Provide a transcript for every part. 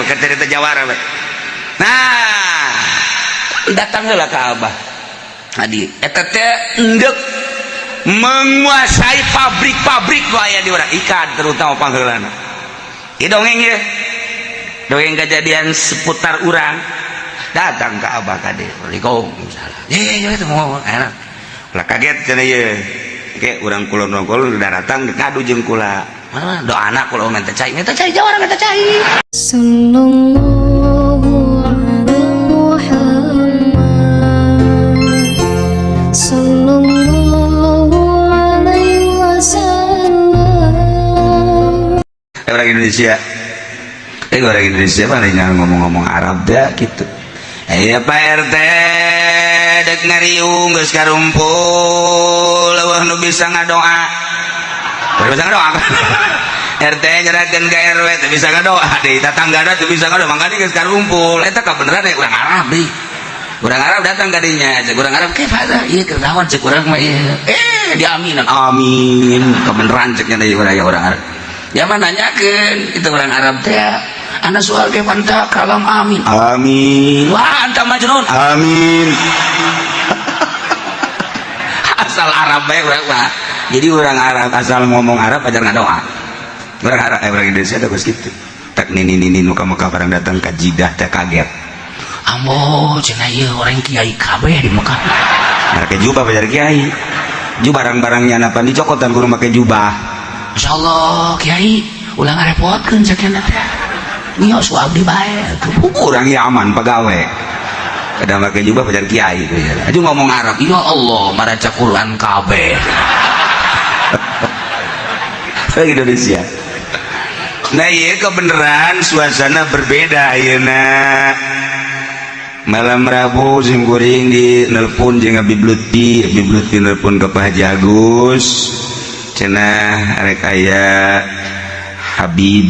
ke cerita Jawara. Nah datanglah ke Abah Adi eta teh endek menguasai pabrik-pabrik nu aya di urang ikan terutama panggeulana ieu dongeng ya dongeng kejadian seputar urang datang ke Abah kade Waalaikumsalam itu mau enak lah kaget cenah ieu ke urang kulon nongkol udah datang ngadu jeung kula doa anak kula minta cai Jawara minta cai sallallahu ala Muhammad sallallahu alaihi wasallam. Orang Indonesia paling ngomong-ngomong Arab dah gitu. Ayo Pak RT dek ngariung geus karumpul eueuh nu bisa ngadoa. Bisa ngadoa. RT nyerahkeun ka RW teu bisa ngadoa deui tatanggana teu bisa ngadoa mangkana geus karumpul eta kabeneran urang Arab deui. Urang Arab datang ka dinya, cek urang Arab ke fada ieu keur naon cek urang mah ieu. Diaminan amin kebeneran ceknya deui urang Arab. Ya mah nanyakeun itu orang Arab teh ana soal ke panta kalam amin wah anta majnun amin asal Arab bae urang mah jadi orang Arab asal ngomong Arab ajar ngadoa orang Arab orang Indonesia teh geus kitu tak nini muka-muka barang datang ka Jidah teh kaget ambo cenah ieu orang kiai kabeh di Mekah make jubah bajar kiai jubah barang-barangnya napa dicokotan kudu make jubah insyaallah kiai ulang ngarepotkeun sakeuna teh nios ku abdi bae urang ieu aman pagawe kada make jubah pajar kiai tu ya aju ngomong Arab ya Allah maraca Quran kabeh Indonesia nah ieu kebenaran suasana berbeda ayeuna malam Rabu jeung kuring di nelpon jeung Habib Lutfi nelpon ka Pak Haji Agus cenah rek aya Habib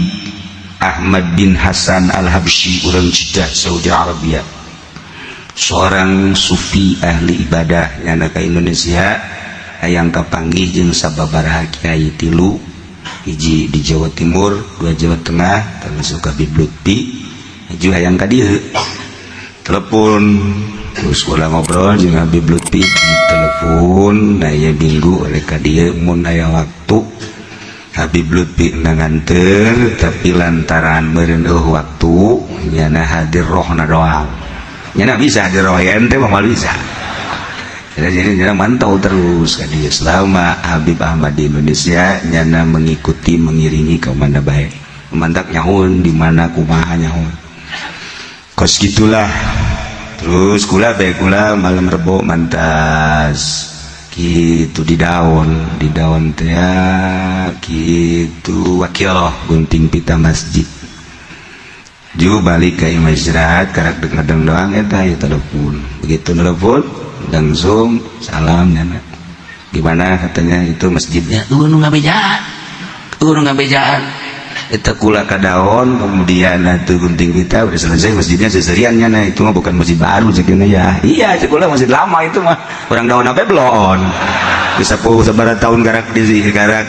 Ahmad bin Hasan Al-Habsyi urang Jeddah Saudi Arabia seorang sufi ahli ibadah yang ada ke Indonesia hayang kapanggih jeung sababaraha kiai tilu hiji di Jawa Timur dua Jawa Tengah termasuk Habib Lutfi hiji hayang ka dieu telepon terus kula ngobrol jeung Habib Lutfi di telepon aya minggu oleh ka dieu mun aya waktu Habib Lutfi nganter tapi lantaran meureun waktu nyana hadir rohna doang nyana bisa hadir roh ente mah bisa jadi nyana mantau terus ka dieu selama Habib Ahmad di Indonesia nyana mengikuti mengiringi ke mana bae mantak nyahoun di mana kumaha nyahoun kos gitulah terus kula malam Rebo mantas gitu di daun teh gitu wakil gunting pita masjid ju balik ke imam istirahat karak ngadeng doang eta ya telepon begitu telepon langsung salam nyana gimana katanya itu masjidnya nu ngabejaan eta kula ka daon kemudian atuh gunting kita udah selesai masjidnya seserian nyana itu mah bukan masjid baru cekeuna ya iya cek kula masjid lama itu mah orang daun apa belum bisa po sabaraha tahun garak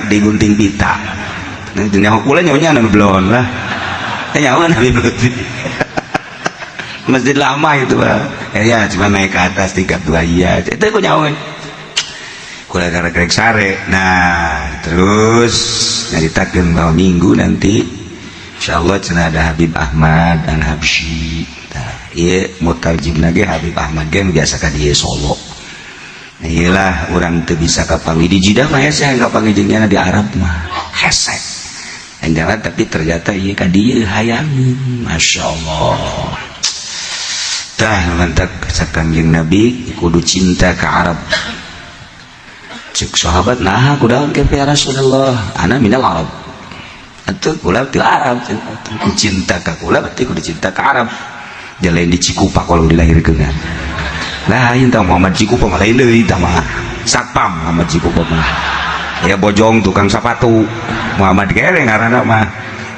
di gunting pita nah nyaho kula nyahonya anu belum lah nyaho Habib Lutfi masjid lama itu mah ya cuma naik ke atas tingkat 2 iya itu ku nyaho kula karek sare nah terus nyaritakeun bahwa minggu nanti insyaallah cenah ada Habib Ahmad Al-Habsyi tah ieu mutarjimna ge Habib Ahmad ge biasa ka dieu Solo nah iyalah urang teu bisa kapanggih di Jeddah mah hese kapanggih jeung nya di Arab mah hese enggak tapi ternyata ieu ka dieu hayang masyaallah tah mantap sakangjing Nabi kudu cinta ka Arab cek sahabat nah kudaon ke ya Rasulullah ana minal Arab atuh kula teu Arab cinta ka kula berarti kudu cinta ka Arab dia lain di Cikupa kalau dilahirkeun lah ieu tah Muhammad Cikupa mah lain deui tah mah satpam Muhammad Cikupa mah ya bojong tukang sepatu Muhammad kere ngaranna mah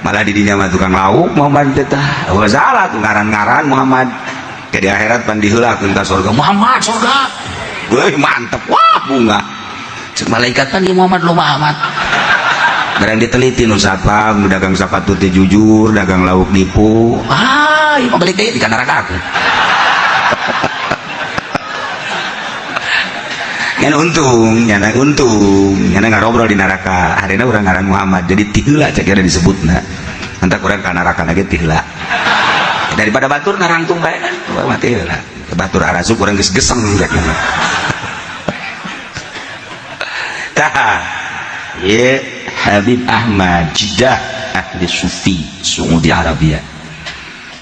malah di dinya mah tukang lauk Muhammad teh tah oh salah tuh ngaran-ngaran Muhammad ke di akhirat pan diheulakeun ka surga Muhammad surga weuh mantep wah bunga malaikat kan di Muhammad lo Muhammad barang diteliti nu sapam dagang sepatu teh jujur dagang lauk nipu ieu balik deui di neraka aku ngan untung ngarobrol di neraka harina urang ngaran Muhammad jadi tihla cek kira disebutna entak urang ka neraka na ge tihla daripada batur ngarangtung bae kan mati lah batur arasuk urang geus geseng cek tah ye Habib Ahmad Jeddah ahli sufi Saudi Arabia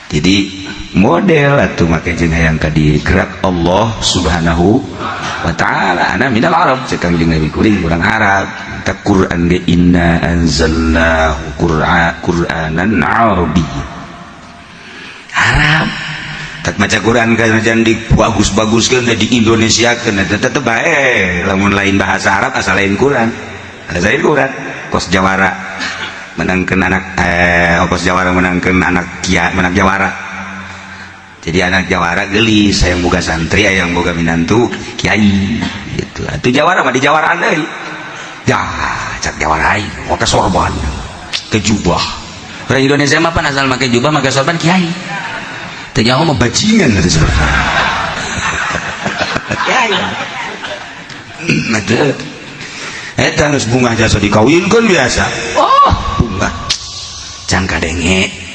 jadi model atau make jeung hayang ka di gerak Allah Subhanahu wa taala ana minal Arab cek jeung Nabi kuring urang Arab ta Quran ge inna anzalnahu Qur'anan Arabiyyan Arab tak maca Quran kan jangan dibagus-baguskeun di Indonesia kan tetep bae lamun lain bahasa Arab asal lain Quran ada lain Quran kos Jawara menangkeun anak kos Jawara menangkeun anak Jawara jadi anak Jawara gelis hayang boga santri hayang boga minantu kiai gitu atuh Jawara mah di Jawaraan deui ya cak Jawara aing make sorban ke jubah orang Indonesia mah pan asal make jubah make sorban kiai teh nyaho mah bajingan teh sebenarnya kiai ada eta geus bunga jasa dikawinkeun biasa bunga can kadenge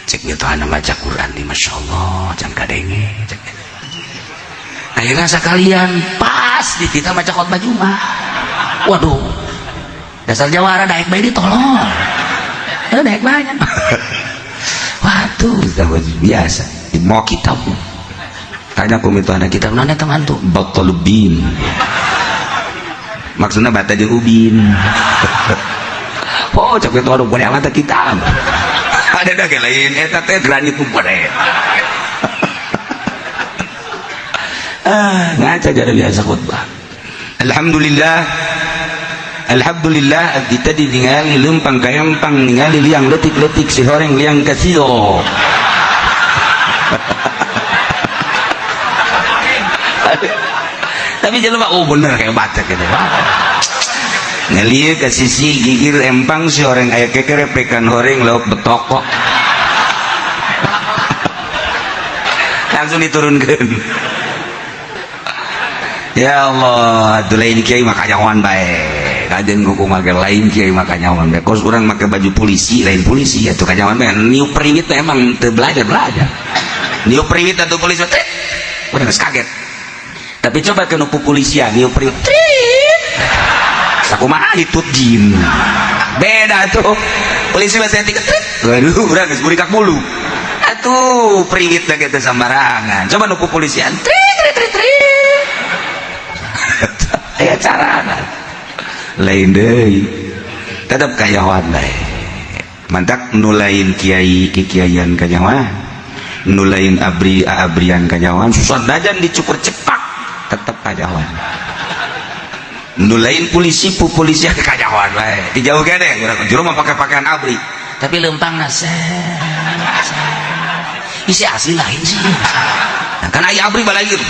cek nyetohana maca Quran di masyaallah can kadenge cek ayeuna sakalian pas di kita maca khotbah Jumat waduh dasar Jawara daek bae ditolong daek banyak waduh biasa di mau kitab tanya komitohana kitab nana teman tuh Battalubin maksudnya bata jeung ubin cek itu aduh boleh amat kitab ada dah ke lain eta teh granit nu boleh ngaca jadi biasa khutbah alhamdulillah kita diningali leumpang kayampang ningali liang letik-letik si horeng liang kasio tapi jelema bener kayak baca gitu ngelieu ke sisi gigir empang si horeng aya kekerepekan horeng lauk betokok langsung diturunkeun ya Allah atuh lain kiai mah kanyawan bae kajen kuku make lain kiai mah kanyawan bae kos urang make baju polisi lain polisi atuh kanyawan bae niup peringit emang teu belajar niup peringit atuh polisi teh urang geus kaget tapi coba ke nupu polisian niup peringit sakumaha ditut jin beda tuh polisi bahasa etik waduh urang geus burikak mulu atuh peringit teh kitu sambarangan coba nupu polisian aya carana lain deui tetep kayawan bae mantak nu lain kiai kikiaian kanyawan nu lain abrian kanyawan susah dajan dicukur cepak tetep kayawan nu lain polisi kanyawan bae dijauh gede urang jero mah pake pakaian abri tapi leumpangna isi asli lain sih nah, kan aya abri balai gitu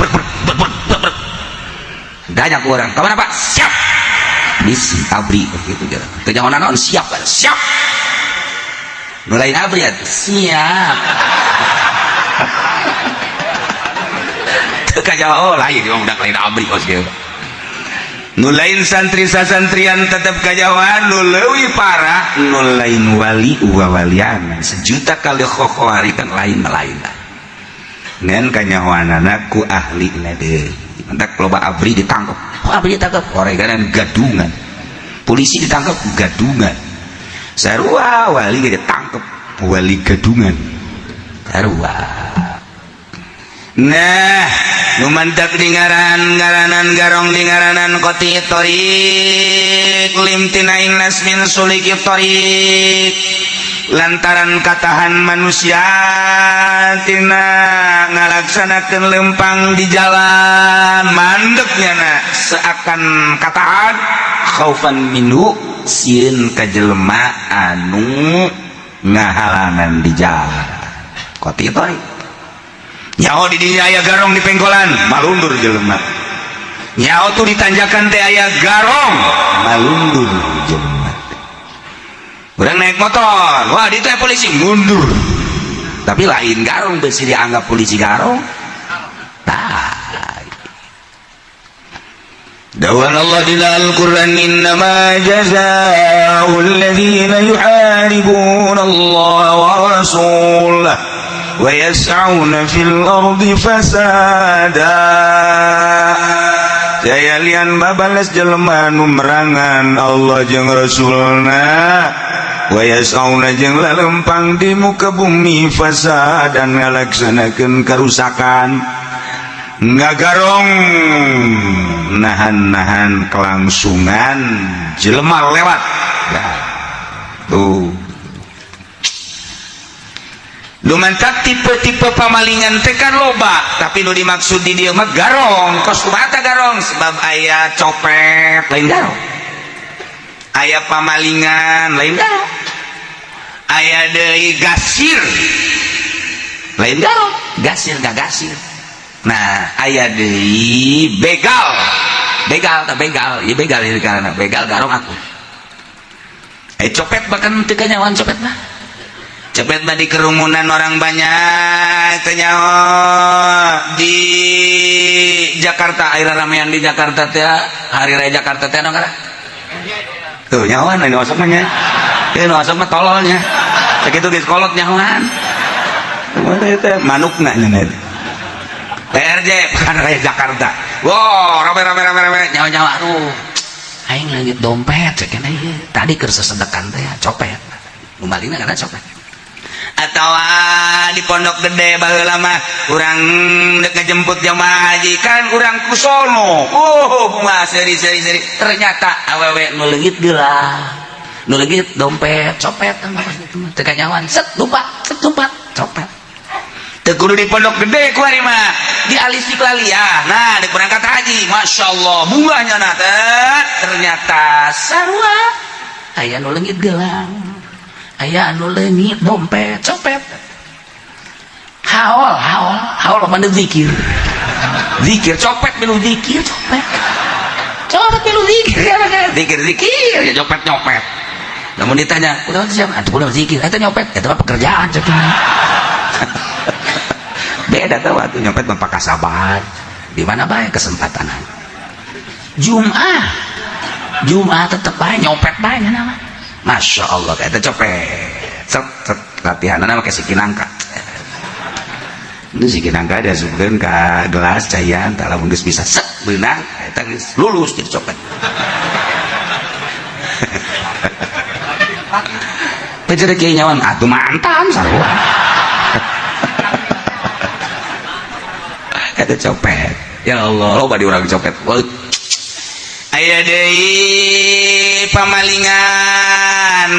banyak orang kemana Pak siap misi abri gitu gitu kejangan naon siap nulain abri ya siap kajawa lain yang udah lain abri kos gitu nulain santri-santrian tetap kajawan nuleuwi parah nulain wali walian sejuta kali khokhwari kan lain ngan kanyawanana ku ahli nade entak loba abri ditangkap orang gadungan polisi ditangkap gadungan sarua wali ditangkap wali gadungan sarua nah numantak ngaranan garong ngaranan qati tariq limtinain nas min suliki tariq lantaran katahan manusia tina ngalaksanakeun lempang di jalan mandeknya seakan katahan khaufan minhu sieun ka jelema anu ngahalangan di jalan qati tariq nyaho di dinya aya garong di pengkolan malundur jelema nyaho tuh ditanjakan teh aya garong malundur jelema Urang naik motor, wah di teh polisi mundur. Tapi lain garong besi dianggap polisi garong. Dawan Allah di Al-Quran, innama jazaa'ul ladzina yuharibuna Allah wa rasulah wa yas'auna fil ardi fasada. Saya lian babalas jelema nu merangan Allah jeung Rasulna, wa yas'auna jeung lalempang di muka bumi fasadan ngalaksanakeun karusakan, ngagarong nahan-nahan kelangsungan jelema lewat. Nah, tuh lumantak tipe-tipe pamalingan teh kan loba, tapi nu dimaksud di dieu mah garong. Kos kumaha garong? Sebab aya copet lain garong, aya pamalingan lain garong, aya deui gasir lain garong, gasir gagasir. Nah, aya deui begal. Begal tak begal, ieu begal ieu karana begal garong aku. Copet bahkan teu kanyawan copet mah. Copet mah di kerumunan orang banyak teh nyaho. Di Jakarta air ramean di Jakarta teh hari raya Jakarta teh nongara. Tuh nyawan ini osok mah nya. Ieu nu osok mah tololnya. Sakitu geus kolot nyahoan. Teh manukna nya. PRJ pekan raya Jakarta. Wow, rame nyawa-nyawa aduh. Aing langit dompet cek ieu. Tadi keur sesedekan teh copet. Nu malingna kana copet. Atawa di Pondok Gede baheula mah urang deuk ngajemput jamaah haji kan urang ku sono. Kumaha seri. Ternyata awewe nu leungit geula. Nu leungit dompet, copet teu kanyawan. Set lupa, copet. Teu kudu di Pondok Gede ku ari mah di Alistiqlaliyah. Nah, di berangkat haji, masyaallah bunganya na teh ternyata sarua aya nu leungit gelang, aya anu leungit dompet, copet. Haol mana zikir copet milu zikir copet milu zikir ya copet nyopet. Namun ditanya, "Kunaon siapa?" "Atuh kunaon zikir?" "Eta nyopet, eta mah pekerjaan." Beda tuh waktu nyopet mah pakasaban. Di mana bae kesempatan. Jumat tetep bae nyopet bae nama. Masya Allah eta copet. Set latihan nama ke sikinangka. Itu sikinangka dia subkeun ka gelas cayan tah lamun geus bisa set beunang eta geus lulus jadi copet. Pejere kieu nyawan atuh mantan sarua. Eta copet. Ya Allah, loba di urang copet. Aya deui pamalingan.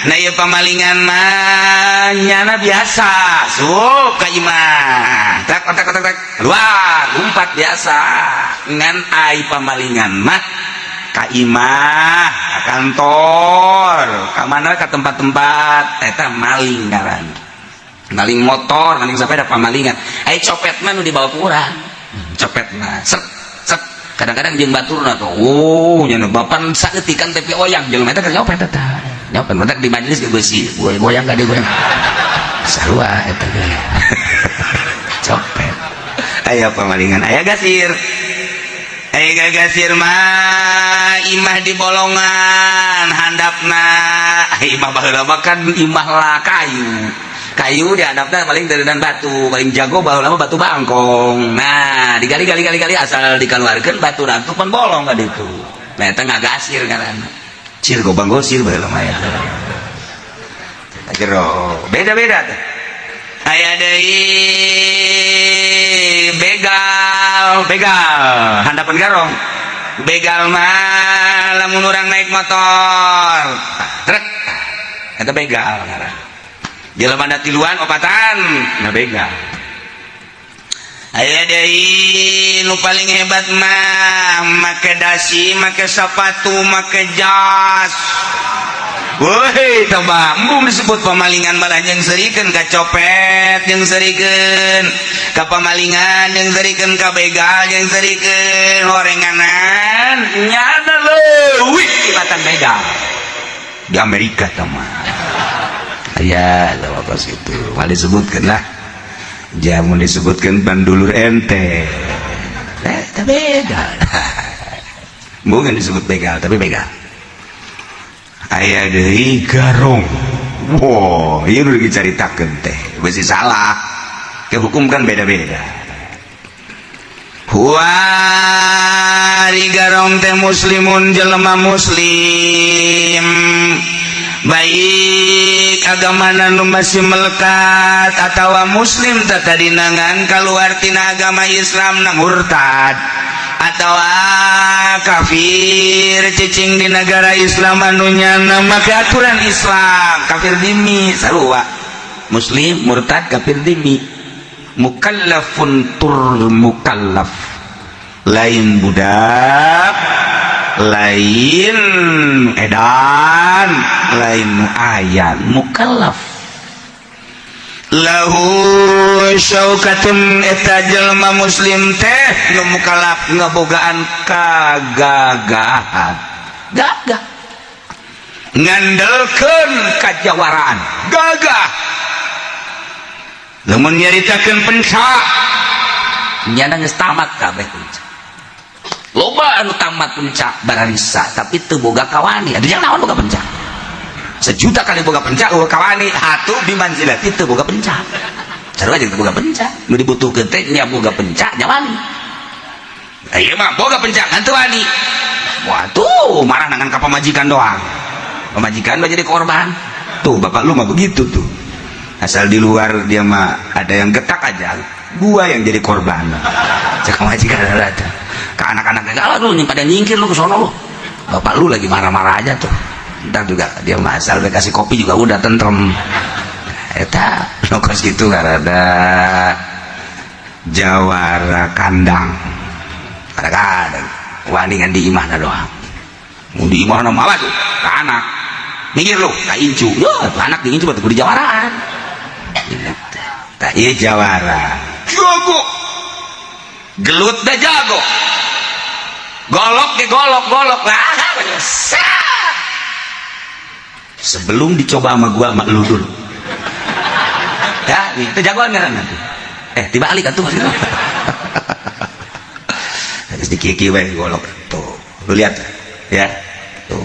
Nah ieu pamalingan mah nyana biasa. Sup ka imah. Tak keluar, umpat biasa. Ngan ai pamalingan mah ka imah, ka kantor, ka mana ka tempat-tempat eta maling ngaran. Maling motor, maling sepeda pamalingan. Ai copet mah nu dibawa ku urang. Copet mah set kadang-kadang jeung baturna tuh. Nya bapan saeutikan tepi oyang jelema eta keur nyopet eta. Nyopet mah di majelis ge beusi, goyang ka digoyang. Sarua eta ge. Copet. Aya pamalingan, aya gasir. Aya gasir mah imah di bolongan handapna. Imah baheula mah kan imah lah kayu dihandapna paling dan batu, paling jago baheula mah batu bangkong. Nah digali asal dikeluarkeun batu rantu pun bolong ka ditu. Nah eta ngagasir ngaranna cir gobang gosir baheula mah eta jero beda-beda teh. Aya deui begal handapan garong. Begal mah lamun urang naik motor trek eta begal ngaranna. Jelema da tiluan opatan na begal. Aya deui nu paling hebat mah make dasi, make sepatu, make jas. Woi, coba embung disebut pamalingan malah jeung serikeun ka copet, jeung serikeun ka pamalingan, jeung serikeun ka begal, jeung serikeun horenganan. Nyana leuwih tibatan begal. di Amerika teman ya apa itu malah disebutkan lah jamu disebutkan bandulur ente tapi beda bukan disebut begal tapi begal aya deui garong wow ieu nu dicaritakeun teh besi salah ke hukum kan beda-beda di garong teh muslimun jelema muslim baik agamana nu masih melekat atawa muslim tatadinangan kaluar tina agama Islam na murtad atawa kafir cicing di negara Islam anu nyana make aturan Islam kafir dimi sarua muslim murtad kafir dimi mukallafun tur mukallaf lain budak lain edan lain ayan mukallaf lahu syaukatum eta jelma muslim teh nu mukallaf ngabogaan kagagahan gagah ngandelkeun kajawaraan gagah lamun nyaritakeun penca nyana geus tamat kabeh penca loba anu tamat penca bararisa tapi teu boga kawani ada yang naon boga penca sejuta kali boga penca kawani atuh bimanzilati teu boga penca sarua jeung teu boga penca nu dibutuhkeun teh nya boga penca nya wani ieu mah boga penca ngan teu wani waduh marah nangan ka pamajikan doang pamajikan mah jadi korban tuh bapak lu mah begitu tuh asal di luar dia mah ada yang getak aja gua yang jadi korban cek majikan ada ke anak-anak gagal lu nih pada nyingkir lu ke sono lu bapak lu lagi marah-marah aja tuh ntar juga dia masal kasih kopi juga udah tentrem eta lokos gitu ada jawara kandang kadang-kadang waningan di imahna doang mau di imahna malah tuh ke anak mikir lu ka incu yo anak di incu batu di jawaraan tak iya jawara jago gelut dah jago golok ke golok lah sebelum dicoba sama gua sama lu dulu ya itu jagoan kan nanti dibalik atuh harus dikiki we golok tuh lu lihat ya tuh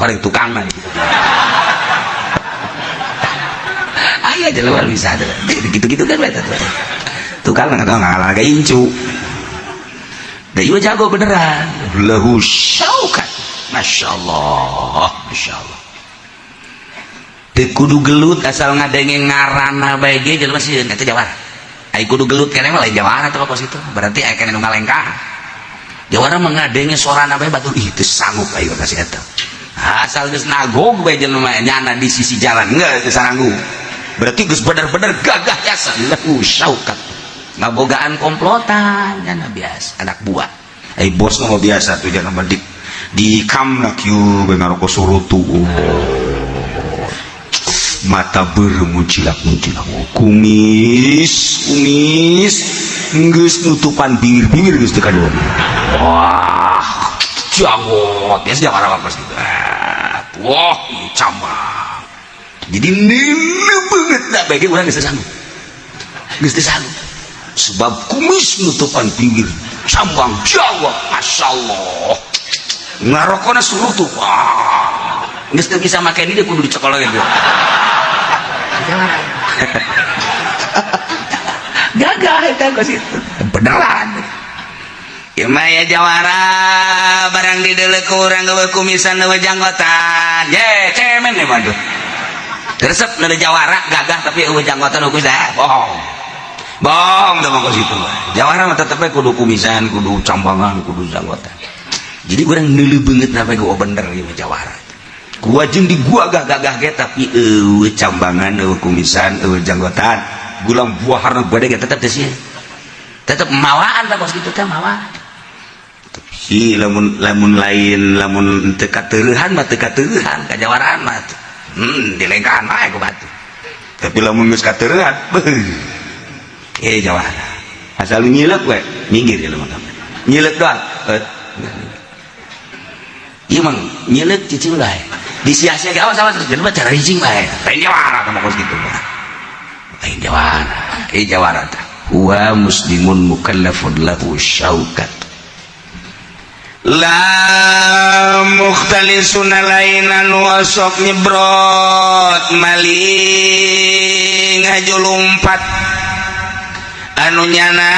orang tukang mah ayo aja luar bisa ada gitu-gitu kan betul tukang nggak ngalah gak incu dan ibu jago beneran lahu syaukat masya Allah kudu gelut asal ngadenge ngarana bae ge jelema sieun eta jawara ai kudu gelut keneh mah lain jawara teh pos itu berarti aya keneh nu ngalengkah jawara mengadenge sorana bae batu ih teu sanggup ayo ka si eta asal geus nagog bae jelema nyana di sisi jalan enggak teu saranggu berarti geus bener-bener gagah jasa lahu syaukat ngabogaan komplotan nyana biasa anak buah bos mah biasa tuh jangan di kamna kieu bae ngaroko surutu mata bermuncilak kumis geus nutupan bibir geus teu kaduan wah jagot biasa jawara apa gitu wah cambang jadi nile banget dah bagi urang geus teu sanggup sebab kumis nutupan bibir cambang jawa masya Allah ngarokona surutu wah geus teu bisa make dia kudu dicokologeun gitu gagah eta kos itu beneran ieu mah ya jawara barang di deuleu ku urang eueuh kumisan eueuh janggotan ye cemen ya mah resep nade jawara gagah tapi eueuh janggotan kumis dah bohong tuh mah kos itu jawara mah tetep kudu kumisan kudu cambangan kudu janggotan jadi urang neuleuh beungeut sampai gua bener ieu mah jawara gua jeung di gua gagah ge tapi eueuh cambangan eueuh kumisan eueuh janggotan gulang buaharna bade ge tetep teh sieun tetep mawaan tah bos kitu teh mawaan tapi lamun lain lamun teu kateurehan mah teu kateurehan kajawaraan mah dilengkahan wae ku batu tapi lamun geus kateurehan jawara asal nyileuk we minggir ya lamun nyileuk doang ieu mah nyileuk cicing bae disia-sia gawas sama terus jadi cara hijing bae lain jawara sama kos gitu lain jawara huwa muslimun mukallafun lahu syaukat la mukhtalisuna lainan wasok nyebrot maling ngajulumpat anu nyana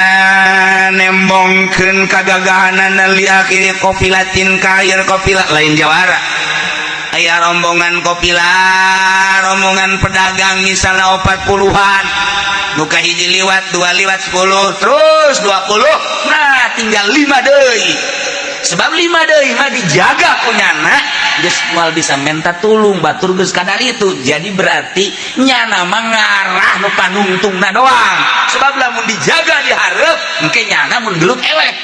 nembongkeun kagagahanan li akhiri kopilatin kair kopilat lain jawara aya rombongan kopilah rombongan pedagang misalnya 40-an nuka hiji liwat 2 liwat 10 terus 20 nah tinggal 5 deui sebab 5 deui mah dijaga punyana geus moal bisa minta tulung batur geus kadar itu jadi berarti nyana mah ngarah nu panungtungna doang sebab lamun dijaga dihareup engke nyana mun gelut elek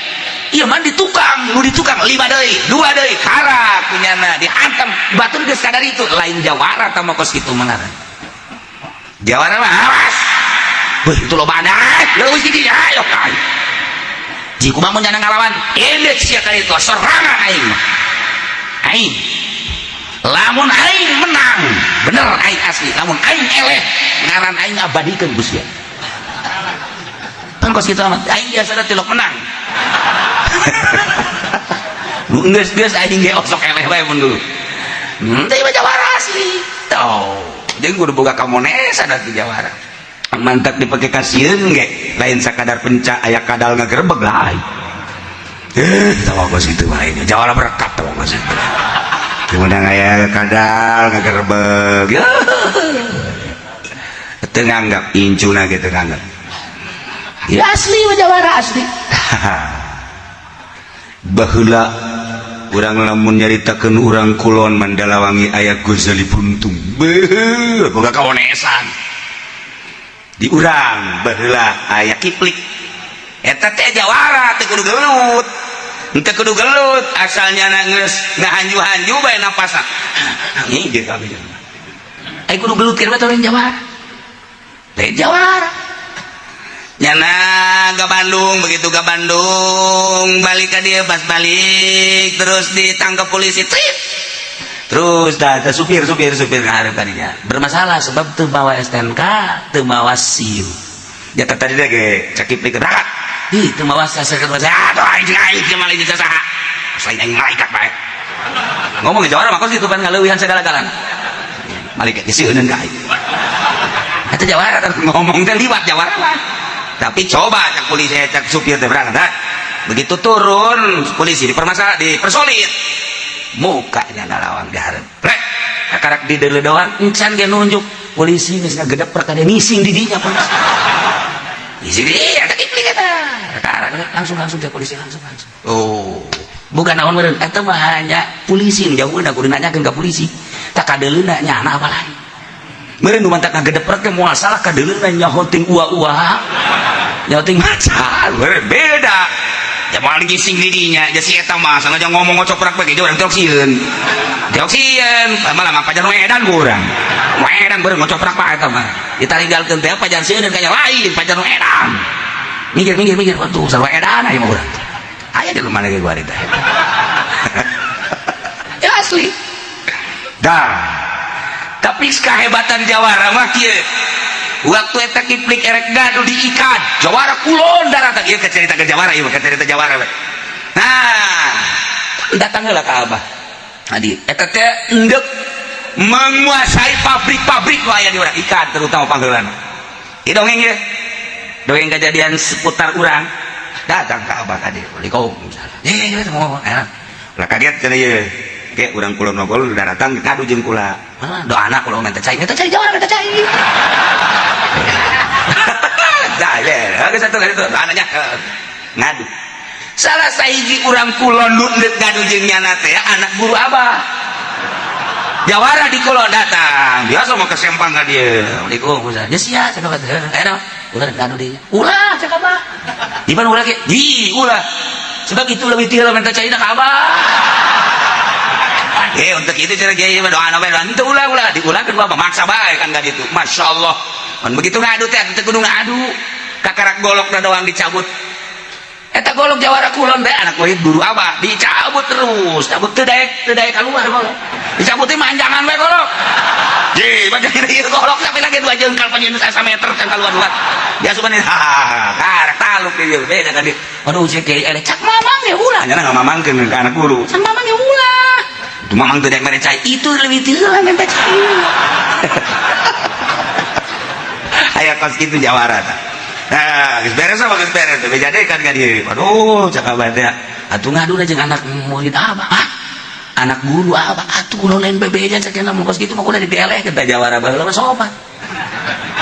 iya mah ditukang nu ditukang 5 deui 2 deui kara punyana dihantam batur geus kadar itu lain jawara tah mah kos kitu mah ngaran jawara mah awas beuh itu loba anak leuwih di dinya ayo kai jika mah mun nyana ngalawan indeks sia ka ditu sorangan aing mah aing lamun aing menang bener aing asli lamun aing eleh ngaran aing abadikeun Gusti kan kos kitu amat aing biasa tilok menang geus aing ge osok eleh bae mun dulu teh mah jawara asli tuh jeung kudu boga kamonesa da ti jawara mantak dipake kasieun ge lain sakadar penca aya kadal ngagerebeg lah tawa kos kitu mah ini jawara berkat tawa kos kitu kemudian aya kadal ngagerebeg teu nganggap incuna ge teu nganggap ya asli mah jawara asli baheula urang lamun nyaritakeun urang kulon Mandalawangi aya Ghazali Buntung beuh boga kaonesan di urang baheula aya Kiplik eta teh jawara teu kudu gelut henteu kudu gelut asalnya geus ngahanju-hanju bae napasna anjing ge kabeh ai kudu gelut keur bae teh jawara teh jawara nyana ke Bandung begitu ke Bandung balik ke dia pas balik terus ditangkap polisi trip terus dah supir ngarep kadinya bermasalah sebab teu bawa STNK teu bawa SIM jata tadi deh ge cakip dikeun rakat ih teu bawa sasakeun aduh anjing aing teh malah jeung saha selain aing malaikat bae ngomong ke Jawara mah kos kitu pan ngaleuwihan segala-galana malaikat geus sieun ka aing eta Jawara ngomong teh liwat Jawara mah tapi coba cak polisi cak supir teh berangkat begitu turun polisi dipersolid mukanya nalawang diharap rek karak di dele doang encan ge nunjuk polisi geus ngagedep perkara nising di dinya polisi nising di ada Kiplik eta karak langsung teh polisi langsung oh bukan naon meureun eta mah hanya polisi jauheuna kudu nanyakeun ka polisi tak kadeleuna nyana apa lain meureun nu mantak ngagedep teh moal salah kadeleuna nyahoting uah-uah nyahoting macan beda ya malah gising didinya jadi si eta mah sengaja ngomong ngocoprak bae ge urang teoksieun malah mah pajar edan urang edan beureung ngocoprak bae eta mah ditariggalkeun teh pajar sieun kaya lain pajar edan mikir waduh sarua edan aya mah urang aya di rumah lagi gua eta ya asli dah tapi kahebatan Jawara mah kieu waktu eta Kiplik erek gaduh diikat Jawara kulon daratan ieu cerita ke Jawara ieu cerita Jawara we nah datang heula ka Abah adi eta teh endek menguasai pabrik-pabrik nu aya di urang ikan terutama panggeulana ieu dongeng ye dongeng kejadian seputar urang datang ka Abah tadi Assalamualaikum ye mau lah kaget cenah ieu ke urang kulon ngobrol datang gaduh jeung kula doana kula minta cai Jawara minta cai dah ya geus atuh itu anaknya ngadu salah sahiji urang kulon nu deuk ngadu jeung nyana teh anak guru Abah Jawara di kulon datang biasa mah kesempang ka dieu Assalamualaikum Ustaz geus sia cenah teh aya ulah ngadu deui ulah cek Abah di mana ulah ge di ulah sebab itu lebih tieur minta cai ka Abah untuk itu cara kiai doa bae henteu ulah diulangkeun Abah maksa bae kan ka ditu masyaallah mun begitu ngadu teh teu kudu ngadu kakarak golokna doang dicabut eta golok Jawara kulon teh anak murid guru Abah dicabut terus cabut teu daek keluar golok dicabutin manjangan we golok. Ji, baca ieu golok tapi lagi 2 jengkal panjang 1 meter can kaluar-luar. Dia suka nih, karek taluk ieu beda tadi. Aduh cek elek cak mamang ya ulah. Nya enggak mamangkeun ke anak guru. Cak mamang ya ulah. Tuh mamang teh dek mere cai itu lebih teulah men cai. Aya kos kitu jawara tah. Nah, geus beres apa geus beres teh bejadekan ka dieu. Aduh cak abah teh atuh ngadu jeung anak murid abah. Anak guru apa atuh kulo lain bebeja cenah mun kos kitu mah kudu dieleh kita jawara baheula mah sopan.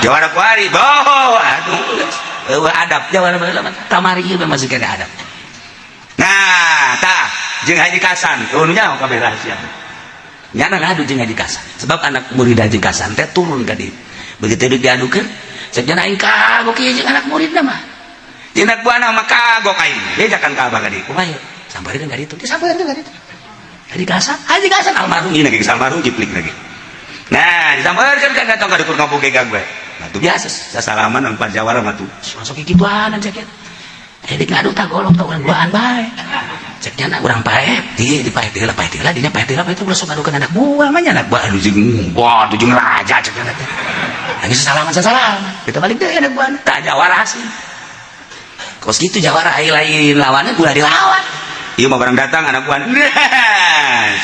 Jawara kuari boh aduh adab jawara baheula mah tamari ieu masih kena adab. Nah, tah jeung Haji Kasan turun nyaho kabeh rahasia. Nyana ngadu jeung Haji Kasan sebab anak murid Haji Kasan teh turun ka dieu. Begitu diadukeun cek cenah aing kagok ieu jeung anak muridna mah. Tina buana mah kagok aing. Bejakan ka abah ka dieu. Kumaha? Sampeurkeun ka ditu. Disampeurkeun ka ditu. Haji Kasan almarhum ini lagi almarhum kiplik lagi. Nah, disampeurkeun kan datang ka dukur kampung gegang bae. Nah, itu biasa sasalaman nang Jawara mah tuh. Masuk kituan cek. Jadi ngadu tah golok tah urang duaan bae. Cek nya urang paeh, di paeh teh lah dinya paeh teh lah itu sok ngadukeun anak buah mah nya anak buah anu jeung raja cek nya teh. Lagi sasalaman. Kita balik deui anak buah tah Jawara asli. Kos kitu Jawara lain lawannya ulah dilawan. Ieu mah barang datang anak buah.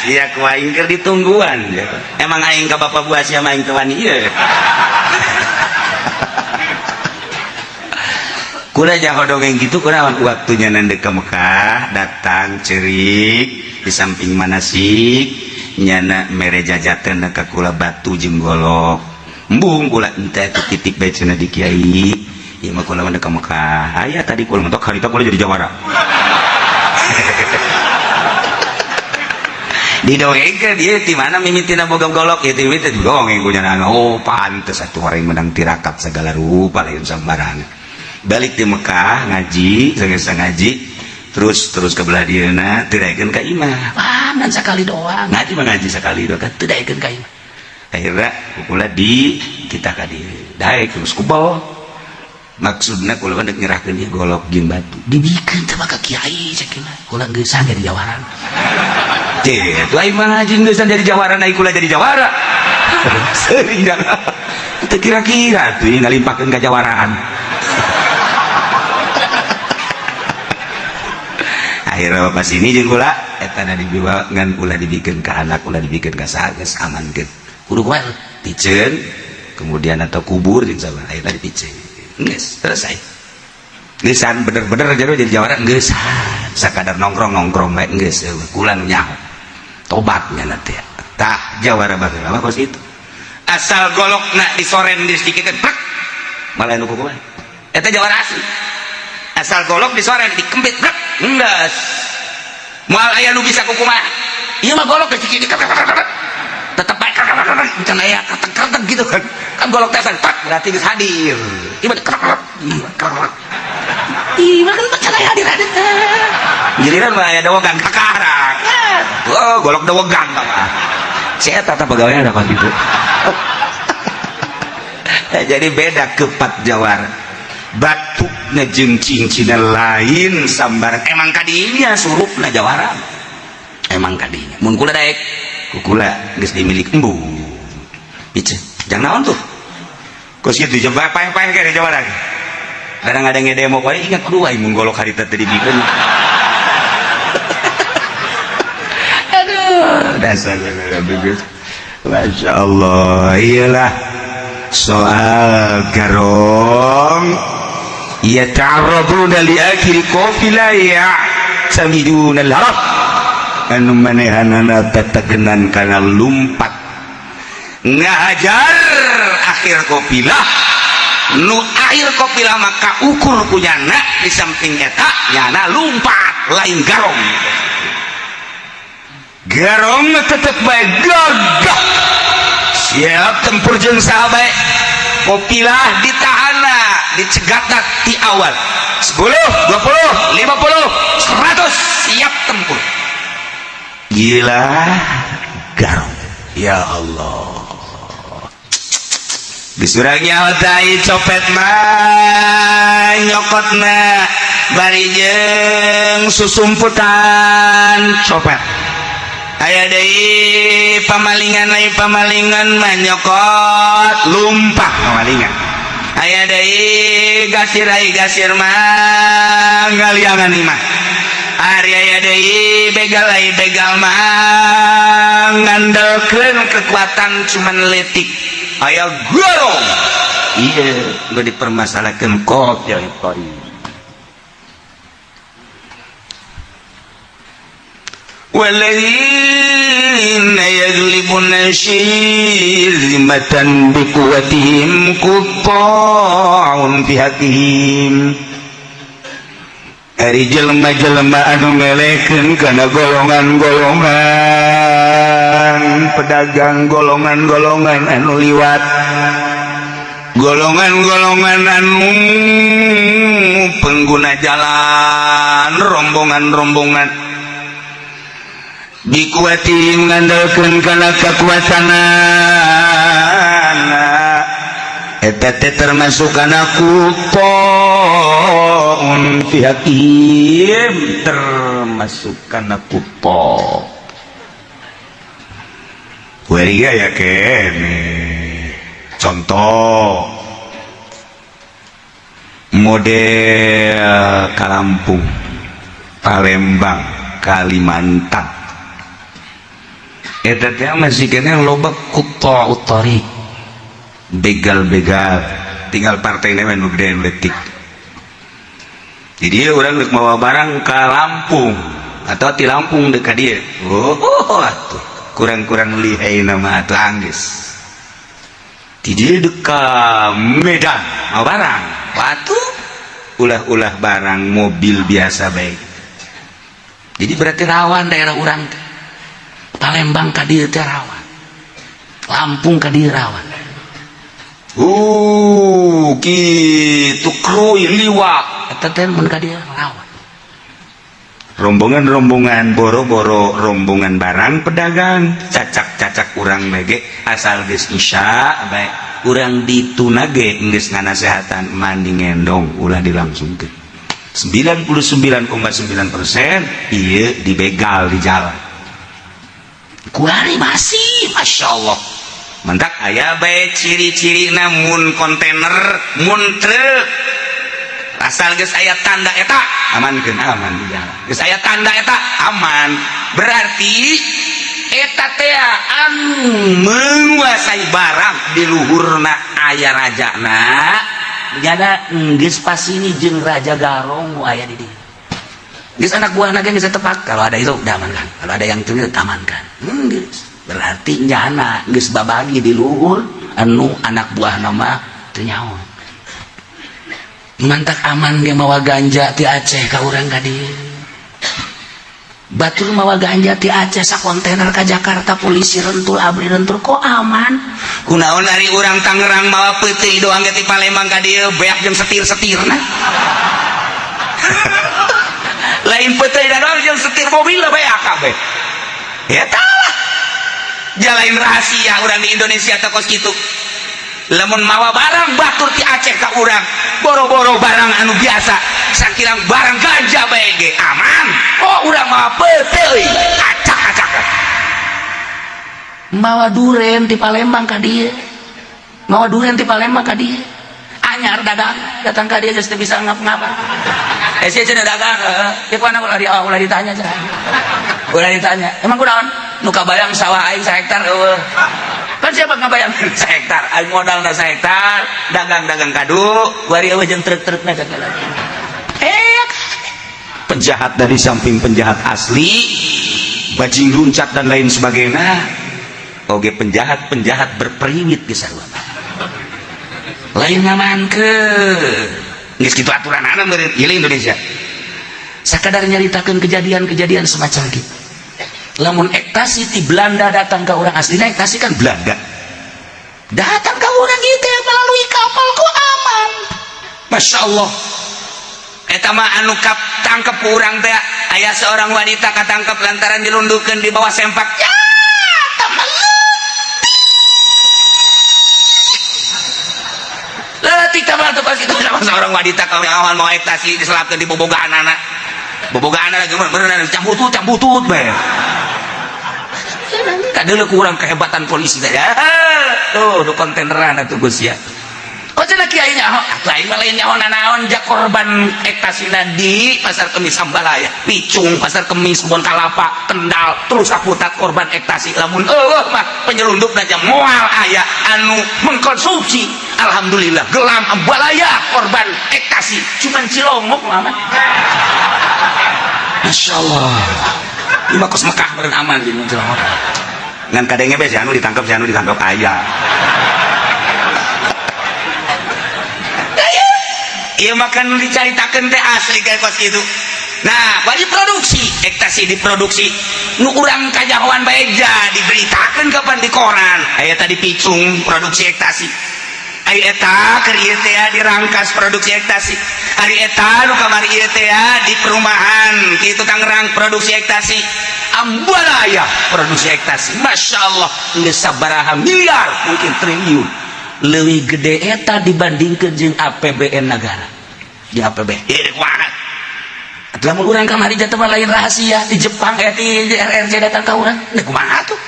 Sia ku aing keur ditungguan. Emang aing ka bapak buah sia mah aing teu wani ieu. Kuda jaho dongeng gitu kunaon waktunya nandek ke Mekah datang cerik di samping manasik nyana mere jajaten ka kula batu jeung golok embung kula ente titik bae cenah di kiai ieu mah kula nandek ke Mekah aya tadi kula mentok harita kula jadi jawara didongengkeun ieu ti mana mimitina boga golok ieu ti mimiti dongeng ku nyana oh pantes atuh orang menang tirakat segala rupa lain sambarangan. Balik di Mekah ngaji sanggeus ngaji terus ke belah dieuna teu daekeun ka imah panan sakali doang ngaji mah ngaji sakali doang teu daekeun ka imah akhirna kula di kita ka dieu daek terus kubal maksudna kula mah nyerahkeun ieu golok jeung batu dibikeun teh ka kiai sakeuna kula geusang jadi jawaran teh tuh aing mah ngaji geusang jadi jawaran aing kula jadi jawara seuing dah teu kira-kira tuh ngalimpahkeun ka jawaraan. Akhirnya pas ini jeung kula eta dibawa ngan kula dibikeun ka anak kula dibikeun ka saha geus amankeun kudu kumaha piceun kemudian atau kubur jeung saha akhirna dipiceun geus selesai geusan bener-bener jadi jawara geus sakadar nongkrong bae geus kula nu nyaho tobat nya teh tah jawara baheula mah kos itu asal golokna disoren disdikikeun plek malah nu kumaha eta jawara asli asal golok disoren dikembit plek enggak moal aya nu bisa kukumaha ieu mah golok kecil tetep bae can aya katek gitu kan golok teh tak berarti geus hadir ieu mah ieu mah kan can aya hadir giliran mah aya dawegan kakarang oh golok dawegan mah saya tata pegawai ada pas gitu jadi beda kepat Jawara batu jeung cincina lain sambar emang kadinya surupna Jawara emang kadinya mun kula daek ku kula geus dimilik embu pice jang naon tuh kos kitu jeung paeh-paeh ke Jawara kadang-kadang ngedemo poe ingat kudu wae mun golok harita teh dibikeun aduh dasar begitu Masya Allah iyalah soal garong ya ta'arraduna li akhiri qafila ya samiduna al-haraf anu manehanana tatagenan kana lumpat ngahajar akhir qafilah nu akhir qafilah maka ukur punyana di samping eta nyana lumpat lain garong tetep bae gagah siap tempur jeung sahabat qafilah ditahana dicegatna di awal 10, 20, 50, 100 siap tempur gila garong ya Allah disuragnya otai copet mah nyokotna bari jeung susumputan copet aya deui pamalingan manyokot lumpah pamalingan aya deui gasir mah ngaliangan imah ari aya deui begal mah ngandalkeun kekuatan cuman letik aya gorong iya udah dipermasalahkeun kok ya kori walladzina yaglibuna syirmatan biquwatihim qutta'un fi haqihim ari jelema-jelema anu ngelekeun kana golongan-golongan pedagang golongan-golongan anu liwat golongan-golongan anu pengguna jalan rombongan-rombongan dikuatin ngandalkeun kana kakuatanana eta teh termasuk kana kupoun fi hakim termasuk kana kupo wariga ya kene contoh model ka Lampung Palembang Kalimantan eta teh masih kena loba kutta utari begal-begal tinggal partai nama nu gedean letik jadi orang dek mawa barang ke Lampung atau di Lampung dekat dia atuh kurang-kurang lihai nama atuh angges jadi dekat Medan mawa barang waktu ulah-ulah barang mobil biasa baik jadi berarti rawan daerah orang teh Palembang ka dieu teh rawan Lampung ka dieu rawan kitu krui liwat eta teh mun ka dieu rawan rombongan-rombongan boro-boro rombongan barang pedagang cacak-cacak urang lege asal geus isya bae urang dituna ge geus nganasehatan mandi ngendong ulah dilangsungkeun 99,9% ieu dibegal di jalan kuari masih Masya Allah mentak aya bae ciri-ciri namun kontainer mun truk asal geus aya tanda eta amankeun aman di jalan geus aya tanda eta aman berarti eta teh anu menguasai barang di luhurna aya rajana jana geus pasini jeung raja garong nu aya di dieu geus anak buahna ge geus tepat kalau ada itu udah amankan kalau ada yang teu amankan geus berarti jana geus babagi di luhur anu anak buahna mah teu nyaho mantak aman ge mawa ganja ti Aceh ka urang ka dieu batur mawa ganja ti Aceh sa kontainer ka Jakarta polisi rentul abri rentul kok aman kunaon ari urang Tangerang mawa peuting doang ge ti Palembang ka dieu beak jeung setir-setirna lain peuting doang jeung setir mobil lah beak kabeh eta lah jalain rahasia urang di Indonesia teh kos kitu lamun mawa barang batur ti Aceh ka urang boro-boro barang anu biasa sakirang barang ganja bae ge aman oh urang mawa peuting acak-acak mawa duren ti Palembang ka dieu mawa duren ti Palembang ka dieu anyar dagang datang ka dieu geus teu bisa ngap-ngap sia cenah dagang ieu kuana ulah ditanya cenah ulah ditanya emang kunaon nu kabayang sawah aing 1 hektar eueuh kan siapa ngabayang 1 hektar aing modalna 1 hektar dagang-dagang kadu kuari eueuh jeung truk-trukna segala penjahat dari samping penjahat asli bajing luncat dan lain sebagainya oge penjahat berperiwit ge sarua lain ngamankeun geus kitu aturanana meureun ieu Indonesia sakadar nyaritakeun kejadian-kejadian semacam kitu lamun ektasi ti Belanda datang ke orang aslinya ektasi kan Belanda datang ke orang gitu melalui kapal kok aman Masya Allah eta mah anu tangkep urang teh aya seorang wanita katangkep lantaran dilundukeun di bawah sempak ya letik tambah tuh pas itu sama seorang wanita kau awan mau ektasi diselapkeun di bobogaan anak lagi beneran cambutut bae kadang kurang kehebatan polisi saja. Tuh kontaineran atuh Gus ya. Oh cenah kiai nya lain lain nyaho naon jak korban ektasina di pasar Kemis Sambalaya, Picung pasar Kemis Bon Kalapa, Kendal terus saputat korban ektasi lamun mah penyelundup aja moal aya anu mengkonsumsi. Alhamdulillah gelam Ambalaya korban ektasi cuman Cilongok mah. Masyaallah. Ima kos Mekah beren aman di Cilongok. Ngan kadenge be si anu ditangkap aya. Iya makan dicaritakan teh asli kayak kos gitu. Nah, bari produksi ektasi diproduksi nu urang kajahoan baeja diberitakan kapan di koran. Aya tadi Picung produksi ektasi. Ari eta keur ieu teh dirangkas produksi ektasi. Ari eta nu kamari ieu teh di perumahan kitu Tangerang produksi ektasi. Ambalaya produksi ektasi. Masyaallah geus sabaraha miliar mungkin triliun. Lebih gede eta dibandingkan jeung APBN negara di APBN lamun urang kamari jatuh lain rahasia di Jepang di RRC datang ka urang kumaha tuh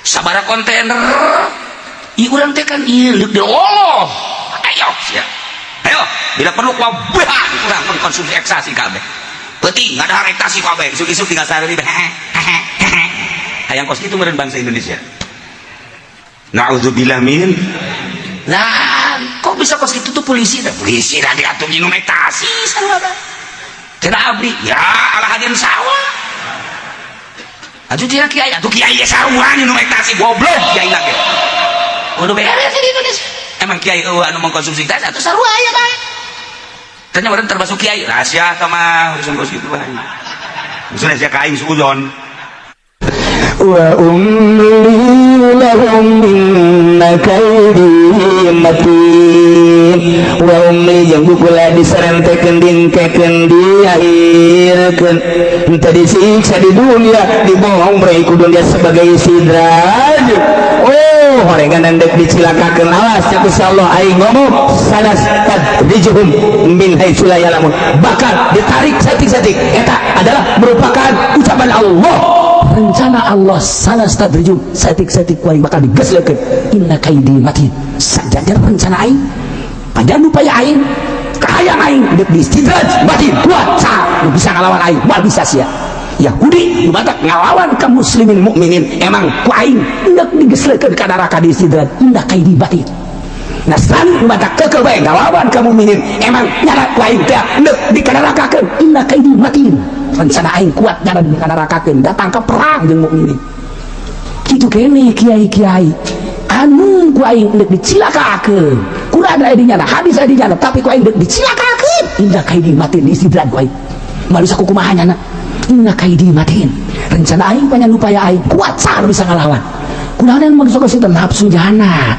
sabaraha kontainer ieu urang teh kan ieu leuk di Allah ayo sia ayo bila perlu kuabah urang mengkonsumsi ekstasi kabeh penting ngada ektasi kabeh isuk-isuk tinggal sareureun hayang kos kitu meureun bangsa Indonesia. Na'udzubillah min. Nah, kok bisa kos gitu tuh polisi dah diatur minum ektasi sarua. Cenah abdi, ya ala hadir sawah. Atuh cenah kiai, atuh kiai sarua minum ektasi goblok kiai lagi. Udah beres di Indonesia. Emang kiai anu mengkonsumsi ektasi atuh sarua aya bae. Tanya orang termasuk kiai, rahasia sama urusan kos gitu bae. Urusan rahasia kain suudon. Wa umli lahum inna kaydihim matin wa umli jeung bukula disarentekeun dingkekeun diakhirkeun teu disiksa di dunia dibohong bae ku dunia sebagai sidraj. Oh horengan dek dicilakakeun awas ya Gusti Allah aing ngomong sanas tadrijuhum min haitsu la ya'lamun bakal ditarik satik-satik eta adalah merupakan ucapan Allah. Rencana Allah salah stadrijum satik-satik kuaing bakal digeslekeun inna kaidi matin sajajar rencana aing panjang upaya aing kahayang aing dek diistidraj matin kuat sa nu bisa ngalawan aing moal bisa sia Yahudi nu batak ngalawan kaum muslimin mukminin emang ku aing dek digeslekeun ka neraka diistidraj inna kaidi matin. Nasrani nu batak keukeul bae ngalawan kaum mukminin emang nyana ku aing teh dek dikanarakakeun inna kaidi matin. Rencana aing kuat nyana dikanarakakeun datang ke perang jeung mukminin. Kitu kene kiai-kiai anu ku aing dek dicilakakeun. Qur'an aya di nyana, hadis aya di nyana, tapi ku aing dek dicilakakeun. Inna kaidi matin istidrak ku aing. Malusa ku kumaha nyana? Inna kaidi matin. Rencana aing panjang upaya aing kuat sar bisa ngalawan. Kunaon anu maksud ka situ nafsu jana.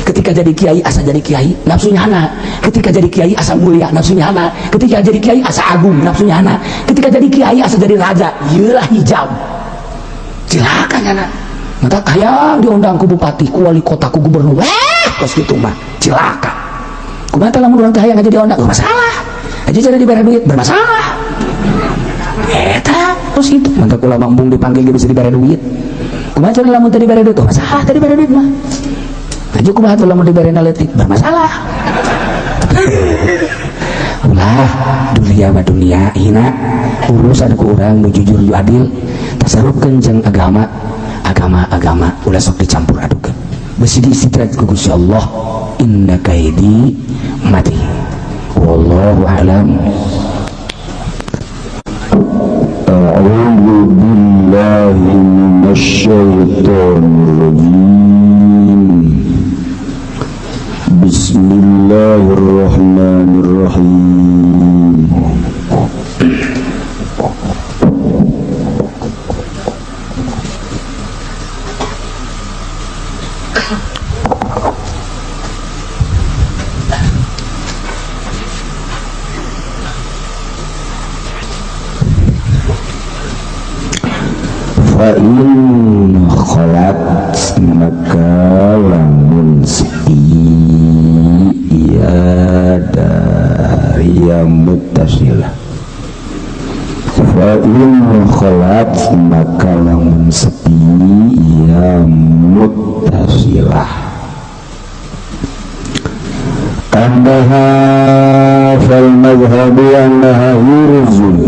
Ketika jadi kiai asa jadi kiai nafsunya hana, ketika jadi kiai asa mulia nafsunya hana, ketika jadi kiai asa agung nafsunya hana, ketika jadi kiai asa jadi raja ieulah hijab cilaka nyana mata hayang diundang ku bupati ku wali kota ku gubernur kos kitu mah cilaka kumaha teh lamun urang teh hayang jadi diundang masalah aja jadi dibere duit bermasalah eta kos kitu mantap kula mambung dipanggil bisa dibere duit kumaha jadi lamun teh dibere duit masalah teh dibere duit mah aja kumaha teh lamun dibere letik bermasalah ulah dunia mah dunia hina urusan ku urang nu jujur ju adil tasarupkeun jeung agama ulah sok dicampur adukeun besi diistidraj ku Gusti Allah inna kaidi mati wallahu a'lam. A'udzu billahi minasyaitonir rajim. Bismillahirrahmanirrahim. Fa'in kholat maka lamun sepi ya dari yang mutasilah. Fa'in kholat maka lamun sepi aya muttasilah annaha fal madhhabu annaha yurzun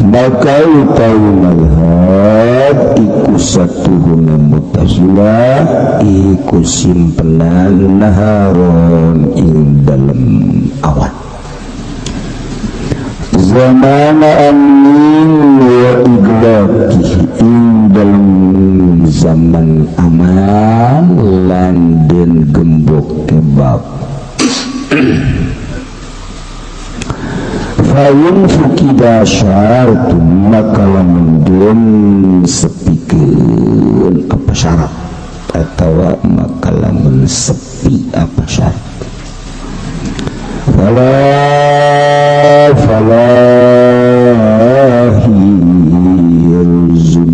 maka utawi madhab iku satuhuna muttasilah iku simpenan naharon ing dalem awan zaman amin wa iglaqih ing dalam zaman aman lan den gembok kebab fayun fukida syaratun maka lamun den sepikeun apa syarat atau maka lamun sepi apa syarat falahiruzun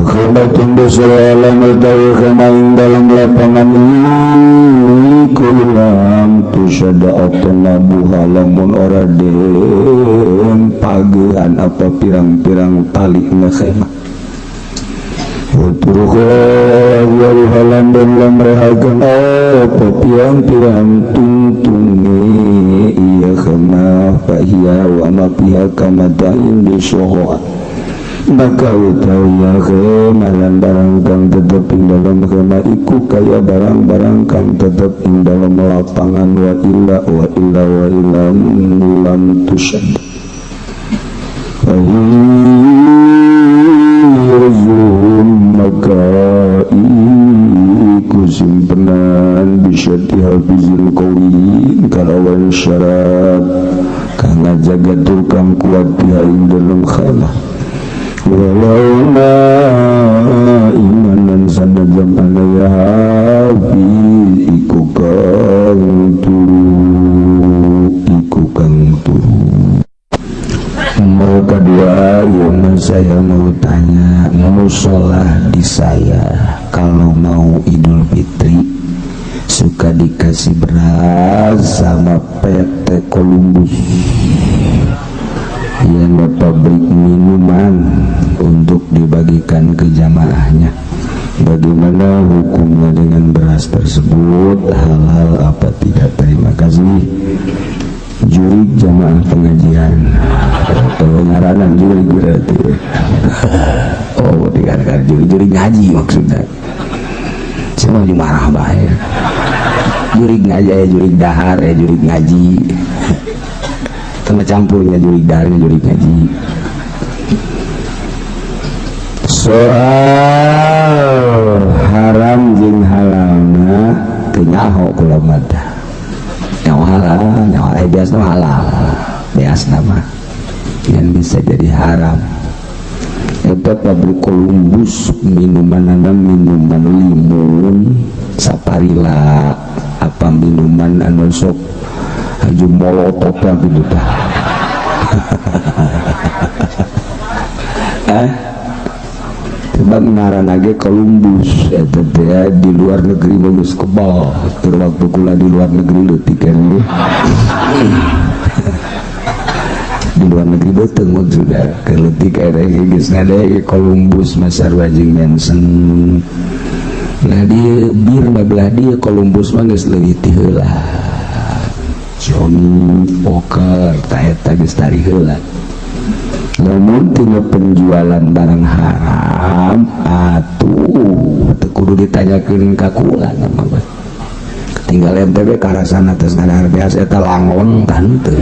khabatun dosalam utawi khamain dalam lapangan ini kulam tusyada otonabu halamun ora den pagehan apa pirang-pirang tali ngekhemah Uturukhul halan dan lamrehakan apa pirang-pirang tungtungi iya khemah fahiyah wa ma pihak kamadain bisohoa maka utawi ya khemah lan barang kang tetep ing dalam khemah iku kaya barang-barang kang tetep ing dalam lapangan wa illa lam tusyad maka iku simpenan bisa dihafizil kawin kalawan syarat karena jaga tukang kuat dihain dalam khalah walau imanan sanadam alaya hafiz iku kang turu Nomor kedua yang saya mau tanya, musola di saya kalau mau Idul Fitri suka dikasih beras sama PT Columbus yang pabrik minuman untuk dibagikan ke jamaahnya. Bagaimana hukumnya dengan beras tersebut, halal apa tidak? Terima kasih. Jurig jamaah pengajian ngaranan jurig berarti oh dikatakan jurig ngaji maksudnya semua marah baik jurig ngaji jurig dahar jurig ngaji sama campurnya jurig dahar jurig ngaji soal haram jeung halalna teu nyaho kula mah nyawa halal, nyawa biasa halal, biasa nama yang bisa jadi haram. Itu pabrik Columbus minuman ada minuman limun, saparila, apa minuman anu sok haju molotov gitu dah. Sebab ngaran lagi Columbus itu dia di luar negeri bagus kebal waktu kula di luar negeri letikan ini di luar negeri betul maksudnya keletik ada guys ada Columbus Masar Wajing Manson nah di bir belah dia Columbus mah geus leuwih heula Johnny Poker taeta geus tari heula namun tinggal penjualan barang haram atuh kudu ditanyakeun ka kula nama tinggal MTB karasan atas nadar biasa eta langon kan teu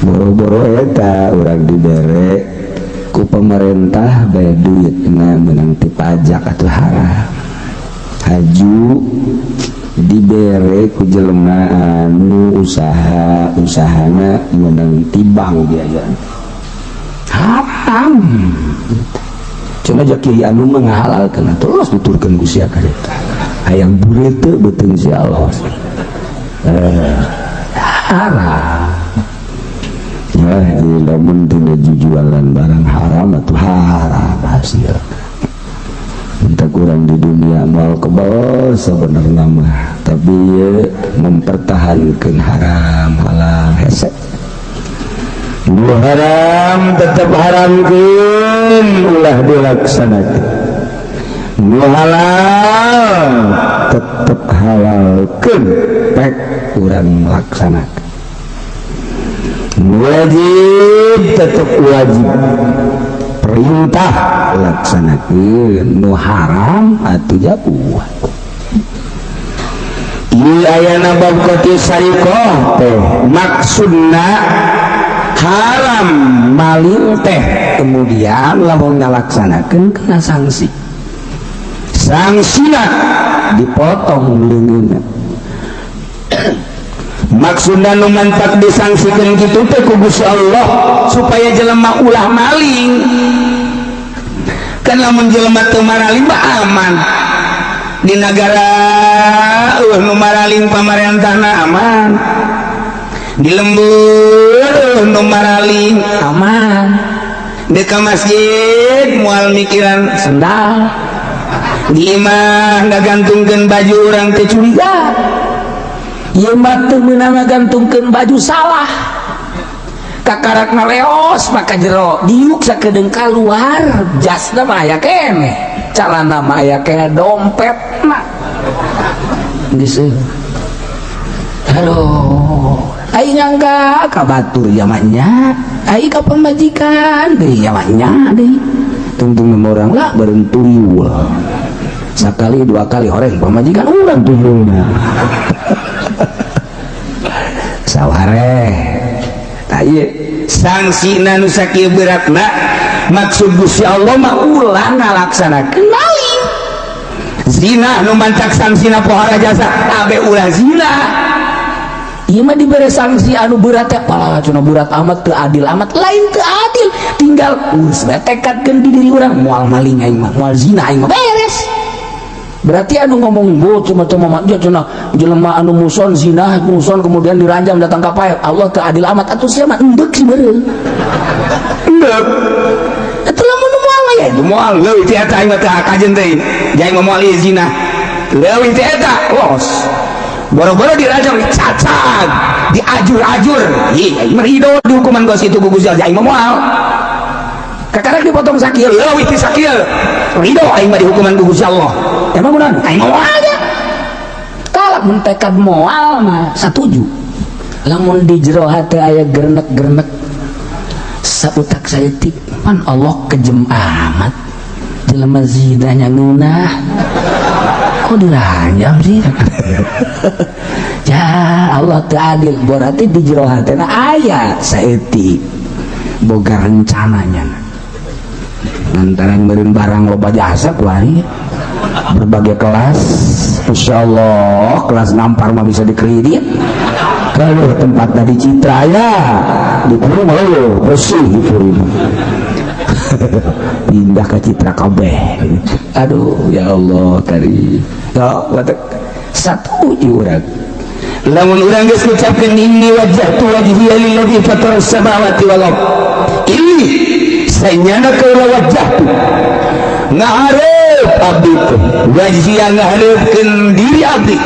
boro-boro eta urang dibere ku pemerintah bae duitna menang ti pajak atuh haram haju dibere ku jelema anu usahana menang tibang biaya haram cuma jaki anu menghalalkan terus tuturkan ku sia kareta hayang bure teu beuteung si Allah haram ya lamun teu jualan barang haram atuh haram hasil entah kurang di dunia mal kebal sebenarnya mah tapi mempertahankan haram halal hese nu haram tetap haramkeun ulah dilaksanakeun, nu halal tetap halalkeun pek urang laksanakeun, nu wajib tetap wajib perintah laksanakeun, nu haram atuh jauh. Ieu ayana bab qati sarikoh teh maksudna haram maling teh, kemudian lamun ngalaksanakeun kena sanksi, sangsina dipotong leungeunna. Maksudna nu mantak disanksikeun kitu teh ku Gusti Allah supaya jelema ulah maling. Kan lamun jelema teu maraling mah aman di negara nu maraling pamarentahna aman, di lembur nu maraling aman, deka masjid moal mikiran sendal, di imah ngagantungkeun baju urang teh curiga, ieu mah teu meunang ngagantungkeun baju salah, kakarak leos maka jero diuk sakedeung kaluar, jasna mah aya keneh, calana mah aya keneh dompetna geus. Aduh, ai nyangka ka batur zamannya, ai ka pamajikan deui zamannya deui. Tungtung urang lah beureun tuyul. Sakali dua kali horeng pamajikan urang tuyulna. Sawareh. Tah ieu sangsina nu sakieu beratna maksud Gusti Allah mah ulah ngalaksanakeun maling. Zina nu mantak sangsina pohara jasa abe ulah zina. Ieu mah dibere sanksi anu berat teh pala cenah berat amat teu adil amat, lain teu adil, tinggal geus tekadkeun di diri urang moal maling aing mah moal zina aing mah beres. Berarti anu ngomong bu cuma cenah jelema anu muson zina muson kemudian diranjam datang ka pae Allah teu adil amat atuh sia mah endek si beureum. Endek. Eta lamun moal ya moal leuwih ti eta aing mah teu kajen teh. Jai mah moal zina. Leuwih ti eta los. Boro-boro dirajam dicacag, diajur-ajur. Ih, aing mah ridho di hukuman gos itu gugus aing mah moal. Kakarak dipotong sakieu, leuwih ti sakieu. Ridho aing mah di hukuman gugus Allah. Emang benar? Aing moal aja. Kalau mun tekad moal mah satuju. Lamun di jero hate aya gernek-gernek sautak saeutik, pan Allah kejem amat. Jelema zinanya nunah. Kok diranjam sih? Ya Allah teu adil, berarti di jero hatena aya saeutik boga rencananya. Lantaran beureun barang loba jasa kuari berbagai kelas, Insya Allah kelas nampar mah bisa dikredit. Kalau tempat dari Citra ya di Puri malu bersih di Puri pindah ke Citra kabeh. Aduh ya Allah kari ya watak satu urang lamun urang geus ngucapkeun inni wajjahtu wajhiya lilladzi fatara samawati wal ardh, ini saenyana kaula wajjahtu ngahareup abdi teh wajhiya ngahareupeun diri abdi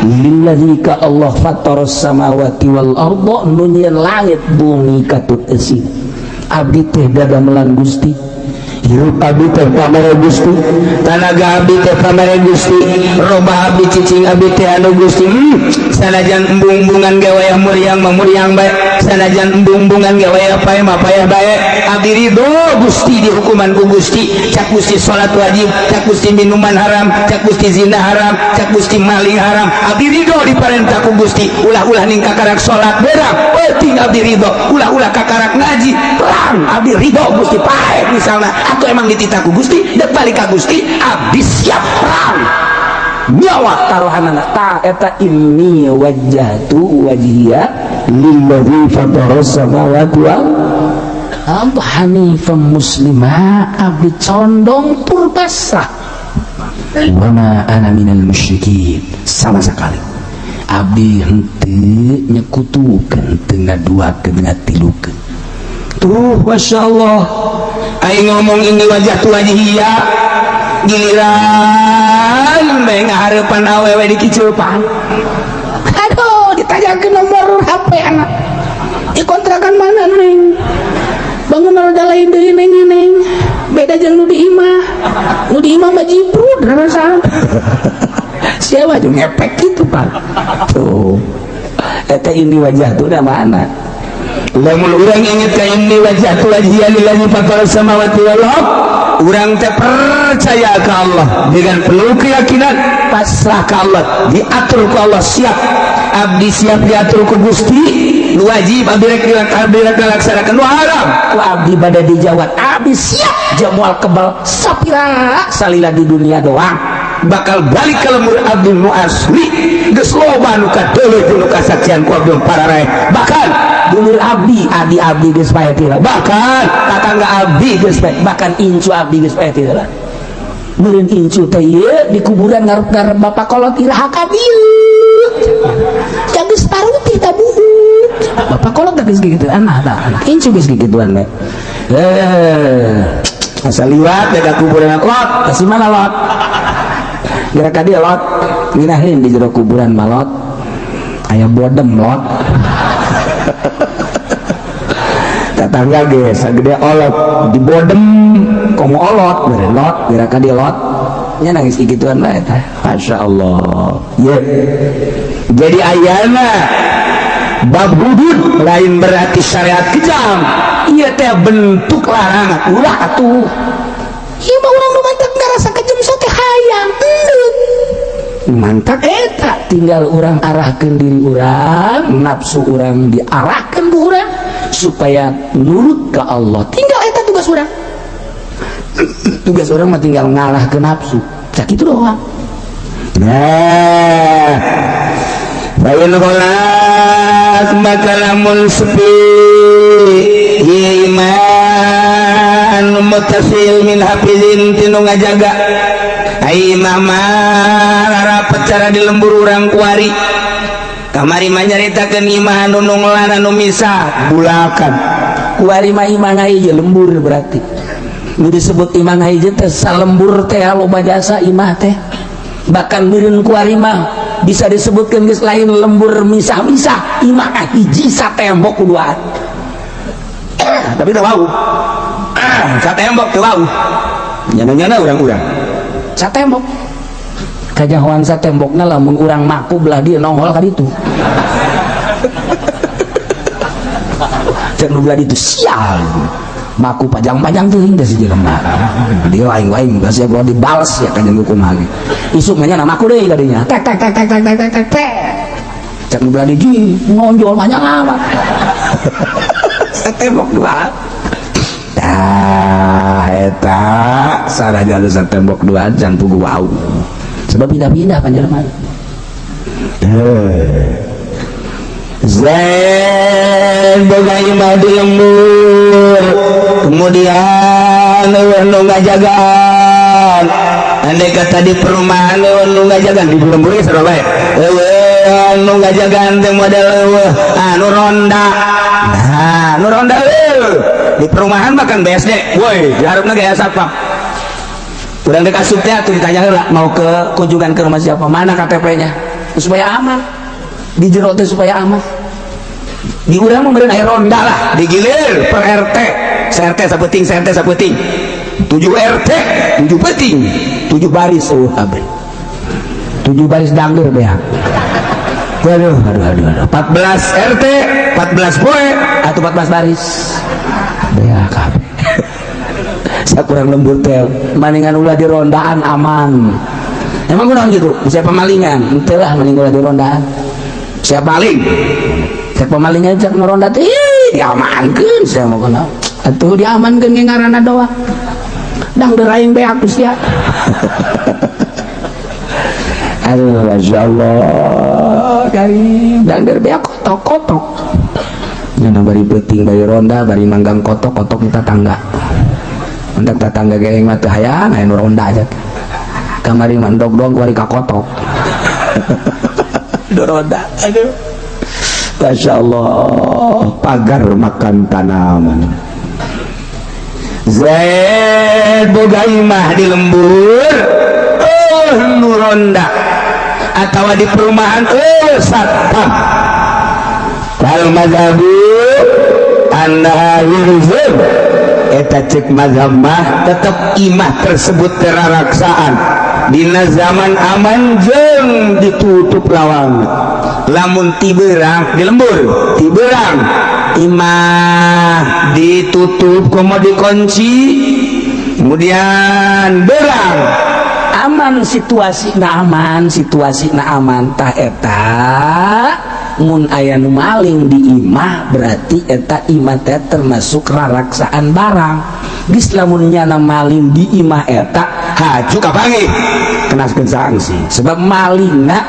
lilladzi ka Allah fatara samawati wal ardh nu nyieun langit bumi katut eusin. Abdi teh dadamelan Gusti, hirup abdi teh pamere Gusti, tanaga abdi teh pamere Gusti, robah abdi cicing abdi teh anu Gusti. Sanajan embung-embungan ge wayah muriang mah muriang bae, sanajan embung-embungan ge wayah pae mah paeh bae. Abdi ridho Gusti di hukuman ku Gusti, cak Gusti salat wajib, cak Gusti minuman haram, cak Gusti zina haram, cak Gusti maling haram. Abdi ridho diparentah ku Gusti, ulah-ulah ning kakarak salat berang, penting abdi ridho, ulah-ulah kakarak ngaji abdi ridho Gusti pae misalnya atau emang dititah ku Gusti dek balik ka Gusti abdi siap perang nyawa taruhanana ta eta inni wajjahtu wajhiya lilladzi fatara samawati wal ardh hanifan muslima abdi condong tur pasrah wa ma ana minal musyrikin sama sekali abdi henteu nyekutukeun teu ngaduakeun ngatilukeun. Tuh, Masya Allah aing ngomong ini wajah tu wajhiya giliran bae ngahareupan awewe di kicupan. Aduh, ditajakeun nomor HP anak di kontrakan mana neng bangun roda lain dari neng neng beda jeung nu di imah mah jibrut rasa siapa juga ngepek gitu pak tuh eta ini wajah tuh udah mana lamun urang inget ka ini wajah tuh wajian lillahi faqala samawati wal ard urang teh percaya ke Allah dengan penuh keyakinan pasrah ke Allah diatur ke Allah siap abdi siap diatur ku Gusti nu wajib abdi rek dilaksanakeun nu haram ku abdi bade dijawab abdi siap jamual kebal sapira salila di dunia doang bakal balik ke lembur abdi nu asli geus loba nu kadeuleuh nu kasaksian ku abdi pararae bahkan dulur abdi abdi geus bae tira bahkan tatangga abdi geus bae bahkan incu abdi geus bae tira meureun incu teh ieu di kuburan ngarep-ngarep bapak kolot iraha ka dieu can geus paruti tah buut bapak kolot teh geus gigituan tah incu geus gigituan we asal liwat da kuburan lot kasih mana lot kira ka dieu lot nginahin di jero kuburan malot aya bodem lot tetangga ge sagede olot di bodem komo olot bere lot kira ka dieu lot nya nangis gituan bae tah masyaallah ye jadi ayana bab hudud lain berarti syariat kejam ieu teh bentuk larangan ulah atuh ieu mah urang nu mantap ngarasa kejam so teh hayang mantap eta tinggal orang arahkan diri orang nafsu orang diarahkan ke orang supaya nurut ke Allah tinggal eta tugas orang mah tinggal ngalah ke nafsu cak itu doang nah bayin kholas maka lamun sepi iman mutasil min hafizin tinu ngajaga ai mama rapat cara di lembur urang kuari kamari mah nyaritakeun imah anu nunglan anu misah bulakan kuari mah imah ngahiji lembur berarti nu disebut imah ngahiji teh salembur teh loba jasa imah teh bahkan meureun kuari mah bisa disebutkeun geus lain lembur misah-misah imah ngahiji satembok kuduaan tapi teu wau satembok teu wau nyana-nyana urang-urang satembok kajahoan satembokna lamun urang maku belah dia nongol ka ditu cek nu belah ditu sial maku pajang-pajang teuing da si jelema dia waing-waing basa kalau dibales ya ka jeung hukum lagi isuk nya maku deui kadinya tek cek nu belah di ngonjol panjang amat satembok dua eta saraja ada tembok dua can pugu wau sebab pindah-pindah panjenengan Zain boga imah di lembur kemudian nu ngajagaan andai kata di perumahan nu ngajagaan di lembur ge sarua bae nu ngajagaan teh model anu ronda nah nu ronda di perumahan makan BSD woi diharapna gaya satpam urang dek asup teh atuh ditanya heula mau ke kunjungan ke rumah siapa mana KTP-nya supaya aman di jero teh supaya aman di urang mah meureun aya ronda lah digilir per RT RT saputing 7 RT 7 peting 7 baris abri 7 baris dangdur beak aduh 14 RT 14 poe atau 14 baris beak kabeh sakurang lembur teh maningan ulah di rondaan aman emang kunaon gitu siapa pemalingan henteu lah maning ulah di rondaan siap maling cek pemalingan cek ngeronda teh diamankeun saya mau kenal atuh diamankeun ge ngaranna doang dang deraing beak sia aduh masyaallah karim dang beak kotok-kotok nya bari peuting bari ronda bari manggang kotok-kotok kita tangga untuk tetangga geng mah teu hayang aya nu ronda aja kamari mandog dong kuari kakotok do ronda aduh masyaallah pagar makan tanaman Zaid boga imah di lembur nu ronda atawa di perumahan satpam kal mazhabu tanda hirzun eta cek mazhab mah tetep imah tersebut teraraksaan dina zaman aman jeung ditutup lawang lamun tiberang di lembur tiberang imah ditutup komo dikunci kemudian berang aman situasi na aman tah eta mun aya nu maling di imah berarti eta imah teh termasuk raraksaan barang geus lamun nyana maling di imah eta haju kapangi kenaskeun sanksi sebab malingna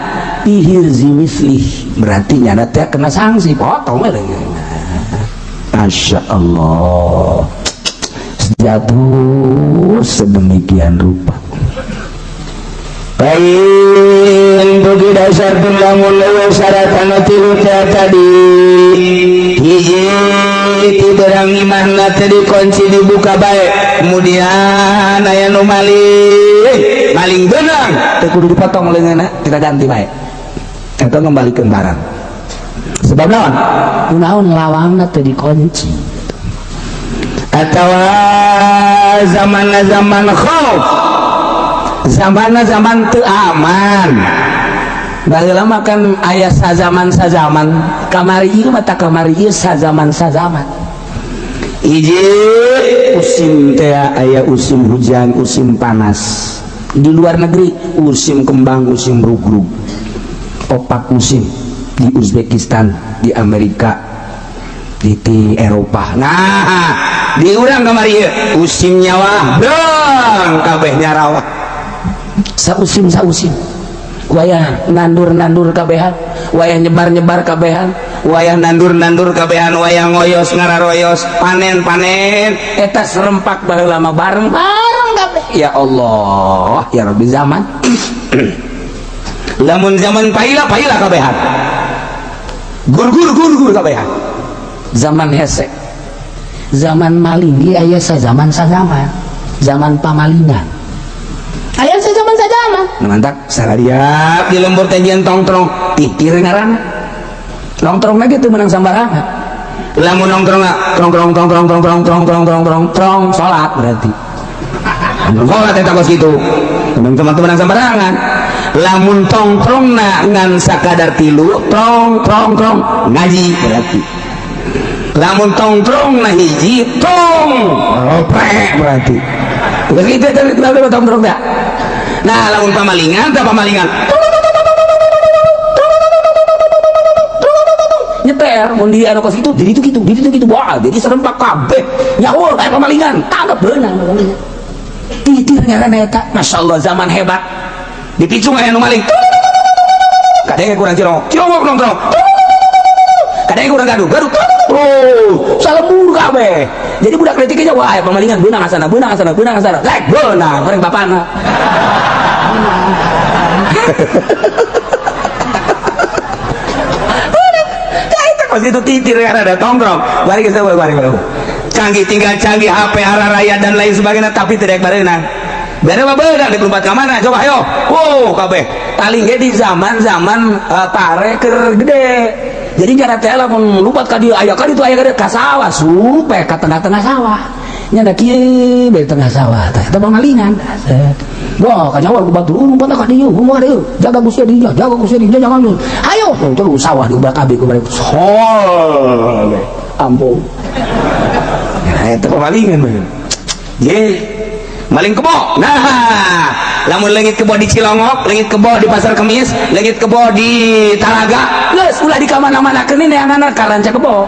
ihirzi mislih berarti nyana teh kena sanksi potong we Masya Allah jatuh sedemikian rupa lain bagi dasar lamun lewe syaratana tilu tadi hiji tiberang imahna teh dikunci dibuka bae kemudian aya nu maling beunang teh kudu dipotong leungeunna kita ganti bae eta ngembalikeun barang sebab naon kunaon lawangna teh dikunci atawa zaman khauf zaman teu aman baheula mah kan aya sazaman kamari ieu mah tak kamari ieu sazaman hiji musim teh aya musim hujan musim panas di luar negeri musim kembang musim rugrug opat musim di Uzbekistan di Amerika di Eropa nah di urang kamari ieu musim nyawa brang kabeh nyarawah sausim wayah nandur kabehan wayah nyebar kabehan wayah nandur kabehan wayah ngoyos ngararoyos panen eta serempak baheula mah bareng kabeh ya Allah ya Rabbi zaman lamun zaman paila kabehan gur kabehan zaman hese zaman maling di aya zaman zaman pamalingan aya zaman mantap sarariap di lembur tenjian tongtrong titir ngaranna nongkrongna gitu menang sambarangan lamun nongkrongna trong salat berarti salat eta kos kitu teman-teman menang sambarangan lamun tongkrongna ngan sakadar tilu trong ngaji berarti lamun tongkrongna hiji oprek berarti begitu tadi kenapa tongkrong dah nah lamun pamalingan nyeter mun di anu kos itu jadi itu gitu wah jadi serempak kabeh nyawa kayak pamalingan tanggap beunang titir ngaranna eta masyaallah zaman hebat dipicung aya nu maling kadenge kurang cilong nongkrong kadenge kurang gaduh salembur kabeh jadi budak kritik aja wah pamalingan beunang asana lek beunang bareng bapana pas itu titir karena ada tongkrong bari canggih HP hararaya dan lain sebagainya tapi tidak barenang bere mah beunang di pelumpat ka mana coba ayo kabeh taling ge di zaman pare keur gede jadi cara teh lamun lumpat ka dieu aya ka ditu aya ka sawah supe ka tengah-tengah sawah nya da kieu be tengah sawah teh eta pamalingan wah kanyawa ku batu lumpat ka dieu kumaha dieu jaga Gusti dieu jangan ayo terus sawah diubah kabeh ku bari sol ampun nah eta pamalingan mah ye maling kebo nah lamun leungit kebo di Cilongok leungit kebo di Pasar Kemis leungit kebo di Talaga geus ulah di kamana-mana keun neangan ka ranca kebo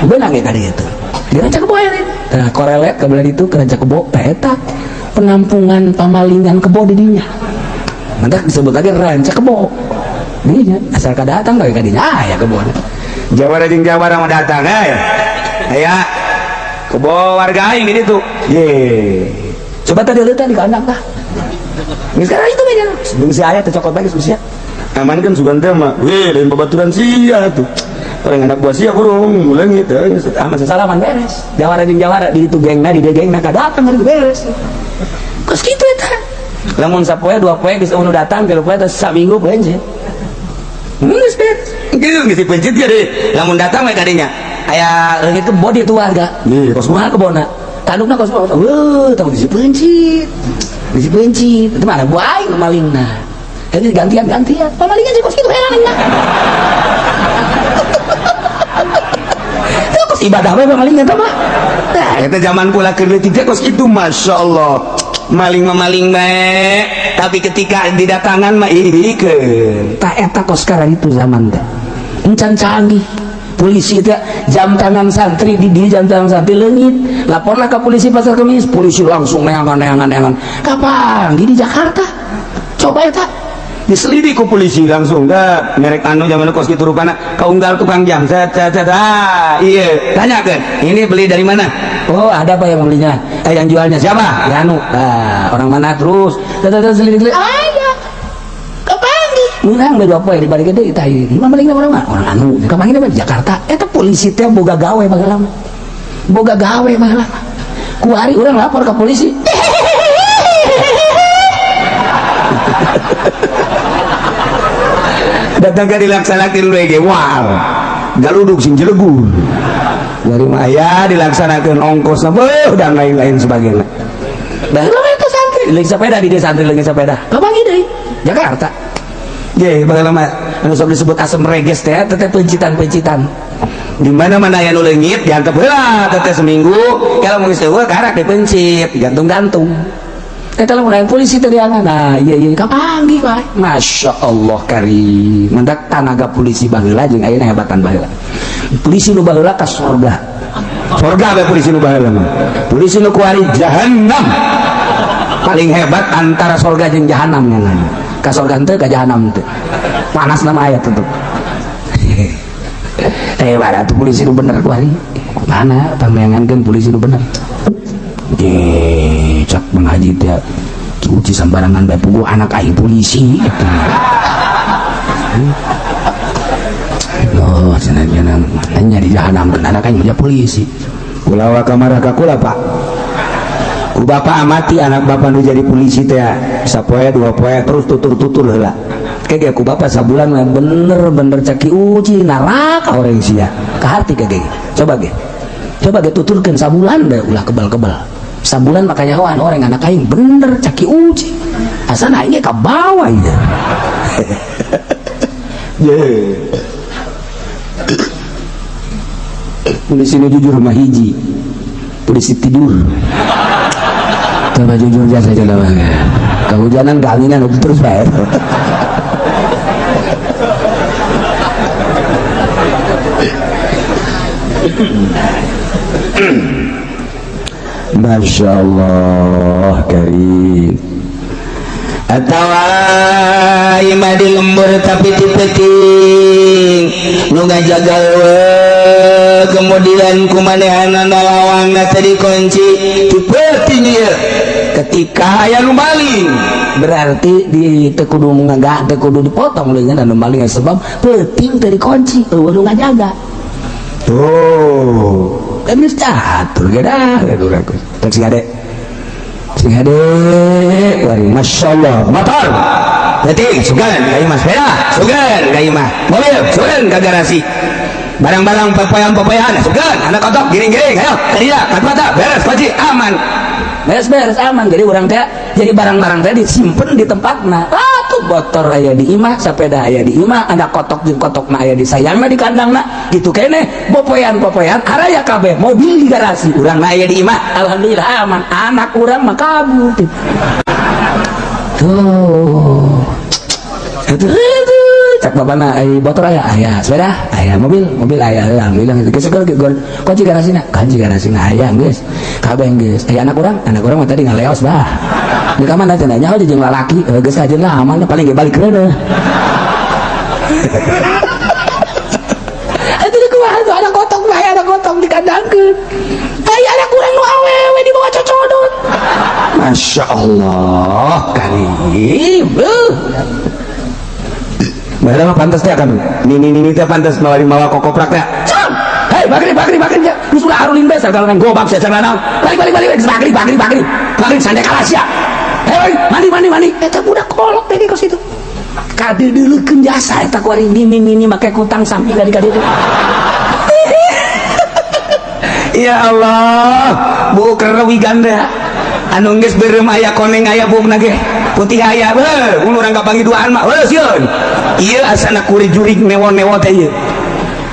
beunang ge ka dieu teh di ranca kebo ya nah korelet ka belah itu ke ranca kebo teh eta penampungan pamalingan kebo di dinya mantap disebut lagi ranca kebo dinya asal kadatang ka dinya aya kebona Jawara jeung Jawara mah datang aya kebo warga aing di ditu ye coba tadi lihat di kandang tah sekarang itu meja sebelum si ayah tercokot lagi susia aman kan sugan teh mah lain babaturan sia tuh orang anak buah sia kurung mulai gitu aman salaman beres Jawara jeung Jawara di ditu gengna di gengna kadatang hari beres kos kitu eta lamun sapoe dua poe geus anu datang tilu poe teh saminggu peunjeut geus beres gitu geus dipencit ya deh lamun datang we kadinya aya leungit ke body itu warga kos kumaha kebona tandukna kos kumaha tahu disi pencit itu mana buai malingna jadi gantian pamalingnya sih kos kitu heranna kos ibadah we pamalingnya teh mah nah eta zaman kula keur leutik kos kitu masyaallah maling bae tapi ketika didatangan mah irikeun tak eta kos sekarang itu zaman teh encan canggih polisi teh jam tangan santri di jam tangan santri leungit laporlah ke polisi Pasar Kemis polisi langsung neangan kapan di Jakarta coba eta diselidik ku polisi langsung dah merek anu zaman kos kitu rupana kaunggal tukang jam iya tanyakeun ini beli dari mana oh ada apa yang belinya yang jualnya siapa ya anu orang mana terus selidik ayah kapangi menang beda apa ya dibalik gede kita ini malingnya orang anu kapangi di Jakarta eta polisi teh boga gawe baheula ku hari urang lapor ke polisi datang ke dilaksanakan lagi wow galuduk sing jelegur dari maya dilaksanakan ongkos dan lain-lain sebagainya dah itu santri lagi sepeda di desa santri lagi sepeda kapan deui Jakarta ye baheula mah anu sok disebut asam reges teh teteh pencitan di mana-mana aya nu leungit diangkep heula teteh seminggu kalau mau geus eueuh karak dipencit gantung-gantung eta lamun aya polisi teh diangan nah iya kapanggih bae masyaallah karim mendak tanaga polisi baheula jeung ayeuna hebatan baheula polisi nu baheula ka surga bae polisi nu baheula polisi nu kuari jahannam paling hebat antara surga jeung jahanam nya ka surga teh ka jahanam teh panas nama aya tutup barat polisi nu bener kuari mana pangmeangankeun polisi nu bener cak mengaji dia uji sembarangan bae pugu anak aing polisi loh cenah nanya di jahanam anak aing menjadi polisi kula wa kamara ka kula pak ku bapak amati anak bapak nu jadi polisi teh sapoe dua poe terus tutur heula kege ku bapak sabulan bener caki uji neraka orang sia ka hati kege coba ge tuturkeun sabulan deh ulah kebal sabulan makanya kawan orang anak aing bener caki uji asana aing ka bawah ya polisi nu jujur mah hiji polisi tidur coba jujur jasa coba kehujanan keanginan itu terus bae Masya Allah karim atawa ima di lembur tapi tipeting nu ngajagal kemudian kumanehanna lawangna tadi kunci tipeting ieu ketika aya nu maling berarti di teu kudu ngagak teu kudu dipotong leungeun anu maling sebab peuting teu dikunci eueuh nu ngajaga tuh dan geus catur ge dah ragus tak sing ade wari masyaallah motor detik sugan ka imah sepeda sugan ka imah mobil sugan ka garasi barang-barang papayan sugan anak kotok giring-giring ayo tadinya katmata beres kunci aman beres aman jadi urang teh jadi barang-barang teh disimpen di tempatna tuh motor aya di imah sepeda aya di imah ada kotok jeung kotokna aya di sayangna di kandangna gitu kene popoyan araya kabeh mobil di garasi urang aya di imah alhamdulillah aman anak urang mah kabur tuh cak babana motor aya sepeda aya mobil aya alhamdulillah geus kunci garasina aya geus kabeh geus aya anak urang mah tadi ngaleos bah di kamar nanti nanya aja jeung lalaki geus ajeun lah aman paling ge balik reuneuh atuh di kumaha tuh ada kotok dikandangkeun aya anak urang nu awewe di bawah cocodot Masya Allah karim Bahwa mah pantas teh kan ini teh pantas mawa kokoprak teh hei bakri ya lu sudah harulin besar kalau neng gobak saya naon balik bakri sandek alasia hei mandi eta budak kolot teh di kos itu kade deuleukeun jasa eta ku ari ini make kutang samping dari kade itu Ya Allah, bu kerawi ganda anu geus beureum aya koneng aya bukna ge putih aya beuh mun urang kapanggih duaan mah weuh sieun ieu asana kuring jurig newo-newo teh ieu